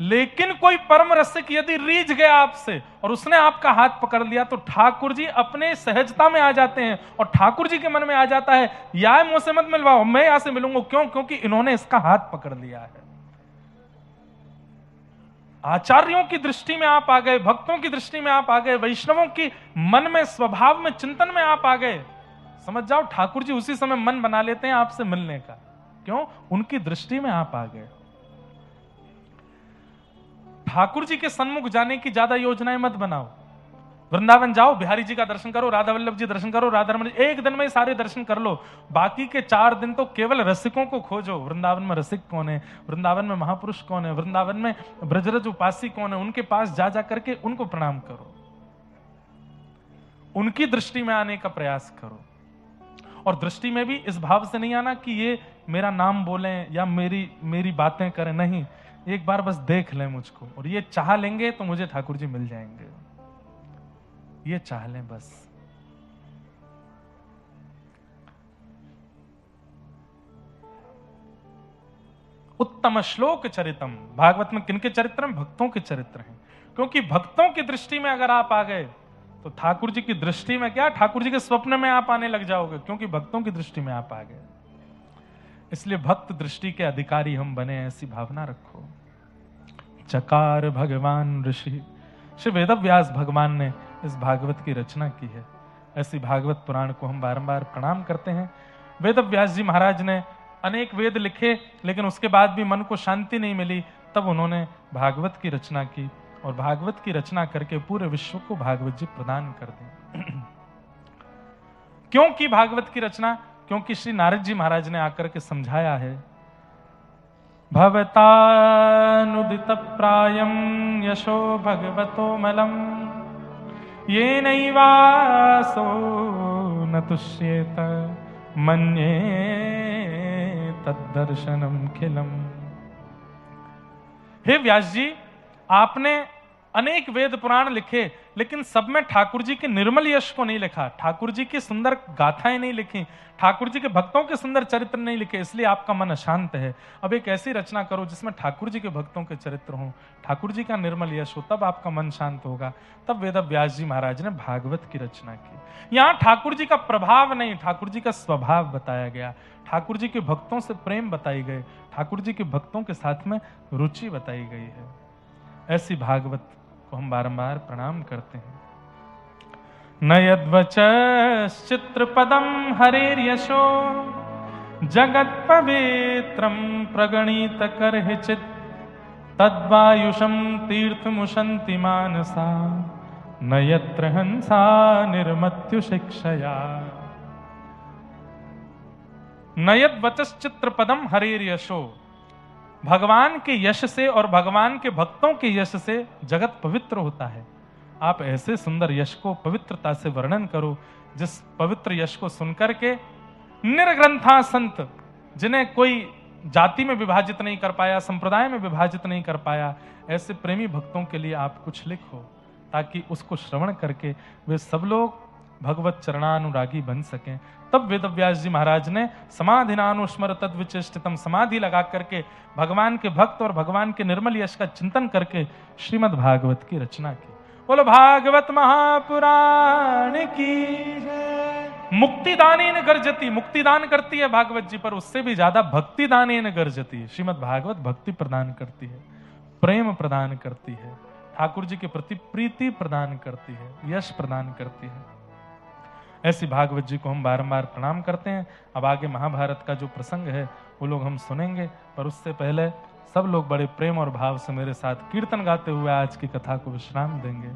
लेकिन कोई परम रसिक यदि रीझ गया आपसे और उसने आपका हाथ पकड़ लिया तो ठाकुर जी अपने सहजता में आ जाते हैं और ठाकुर जी के मन में आ जाता है, या मुझसे मत मिलवाओ, मैं यहां से मिलूंगा। क्यों? क्योंकि इन्होंने इसका हाथ पकड़ लिया है। आचार्यों की दृष्टि में आप आ गए, भक्तों की दृष्टि में आप आ गए, वैष्णवों की मन में, स्वभाव में, चिंतन में आप आ गए। समझ जाओ, ठाकुर जी उसी समय मन बना लेते हैं आपसे मिलने का। क्यों? उनकी दृष्टि में आप आ गए। ठाकुर जी के सन्मुख जाने की ज्यादा योजनाएं मत बनाओ। वृंदावन जाओ, बिहारी जी का दर्शन करो, राधा वल्लभ जी दर्शन करो, राधा रमन, एक दिन में सारे दर्शन कर लो। बाकी के 4 दिन तो केवल रसिकों को खोजो। वृंदावन में रसिक कौन है, वृंदावन में महापुरुष कौन है, वृंदावन में ब्रजरज उपासी कौन है, उनके पास जा जा करके उनको प्रणाम करो, उनकी दृष्टि में आने का प्रयास करो। और दृष्टि में भी इस भाव से नहीं आना कि ये मेरा नाम बोलें या मेरी बातें करें, नहीं, एक बार बस देख लें मुझको, और ये चाह लेंगे तो मुझे ठाकुर जी मिल जाएंगे, ये चाह लें बस। उत्तम श्लोक चरितम, भागवत में किनके चरित्र हैं? भक्तों के चरित्र हैं। क्योंकि भक्तों की दृष्टि में अगर आप आ गए तो ठाकुर जी की दृष्टि में क्या, ठाकुर जी के स्वप्न में आप आने लग जाओगे, क्योंकि भक्तों की दृष्टि में आप आ गए। इसलिए भक्त दृष्टि के अधिकारी हम बने, ऐसी भावना रखो। चकार भगवान ऋषि, श्री वेदव्यास भगवान ने इस भागवत की रचना की है। ऐसी भागवत पुराण को हम बारंबार प्रणाम करते हैं। वेदव्यास जी महाराज ने अनेक वेद लिखे, लेकिन उसके बाद भी मन को शांति नहीं मिली, तब उन्होंने भागवत की रचना की, और भागवत की रचना करके पूरे विश्व को भागवत जी प्रदान कर दी। क्यों की भागवत की रचना? क्योंकि श्री नारद जी महाराज ने आकर के समझाया है, भवतानुदित प्रायं यशो भगवतो मलम ये नैवासो न तुष्येत मन्ये तद्दर्शनम खिलम। हे व्यास जी, आपने अनेक वेद पुराण लिखे, लेकिन सब में ठाकुर जी के निर्मल यश को नहीं लिखा, ठाकुर जी की सुंदर गाथाएं नहीं लिखी, ठाकुर जी के भक्तों के सुंदर चरित्र नहीं लिखे, इसलिए आपका मन अशांत है। अब एक ऐसी रचना करो जिसमें ठाकुर जी के भक्तों के चरित्र हों, ठाकुर जी का निर्मल यश हो, तब आपका मन शांत होगा। तब वेदव्यास जी महाराज ने भागवत की रचना की। यहां ठाकुर जी का प्रभाव नहीं, ठाकुर जी का स्वभाव बताया गया, ठाकुर जी के भक्तों से प्रेम बताई गए, ठाकुर जी के भक्तों के साथ में रुचि बताई गई है। ऐसी भागवत को हम बारंबार प्रणाम करते हैं। न यद्वचश्चित्र पदम हरेर्यशो जगत पवित्रम प्रगणित करहिचित तद्वायुषम तीर्थमुशन्ति मानसा न यत्र हंसा निर्मत्यु शिक्षया। न यद्वचश्चित्र पदम हरेर्यशो, भगवान के यश से और भगवान के भक्तों के यश से जगत पवित्र होता है। आप ऐसे सुंदर यश को पवित्रता से वर्णन करो, जिस पवित्र यश को सुनकर के निर्ग्रंथा संत, जिन्हें कोई जाति में विभाजित नहीं कर पाया, संप्रदाय में विभाजित नहीं कर पाया, ऐसे प्रेमी भक्तों के लिए आप कुछ लिखो, ताकि उसको श्रवण करके वे सब लोग भगवत चरणानुरागी बन सकें। तब वेदव्यास जी महाराज ने समाधिनानुस्मर तद्विचेष्टितम, समाधि लगा करके भगवान के भक्त और भगवान के निर्मल यश का चिंतन करके श्रीमद् भागवत की रचना की। बोलो भागवत महापुराण की। मुक्तिदानेन गर्जति, मुक्तिदान करती है भागवत जी, पर उससे भी ज्यादा भक्तिदानेन गर्जति। श्रीमद् भागवत भक्ति प्रदान करती है, प्रेम प्रदान करती है, ठाकुर जी के प्रति प्रीति प्रदान करती है, यश प्रदान करती है। ऐसी भागवत जी को हम बारंबार प्रणाम करते हैं। अब आगे महाभारत का जो प्रसंग है वो लोग हम सुनेंगे, पर उससे पहले सब लोग बड़े प्रेम और भाव से मेरे साथ कीर्तन गाते हुए आज की कथा को विश्राम देंगे।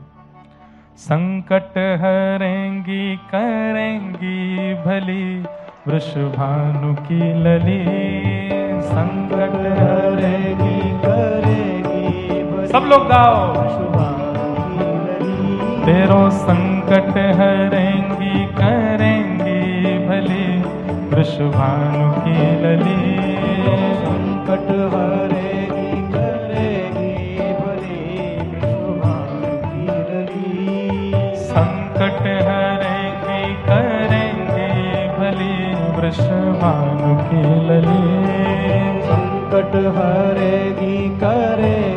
संकट हरेंगी करेंगी भली वृषभानु की लली, संकट हरेंगी करेंगी भली, सब लोग गाओ, तेरो संकट हरेंगी करेंगी भली वृषभानु की लली, संकट हरेंगी करेंगी भली वृषभानु की लली, संकट हरेंगी करेंगी भली वृषभानु की लली, संकट हरेंगी करेंगी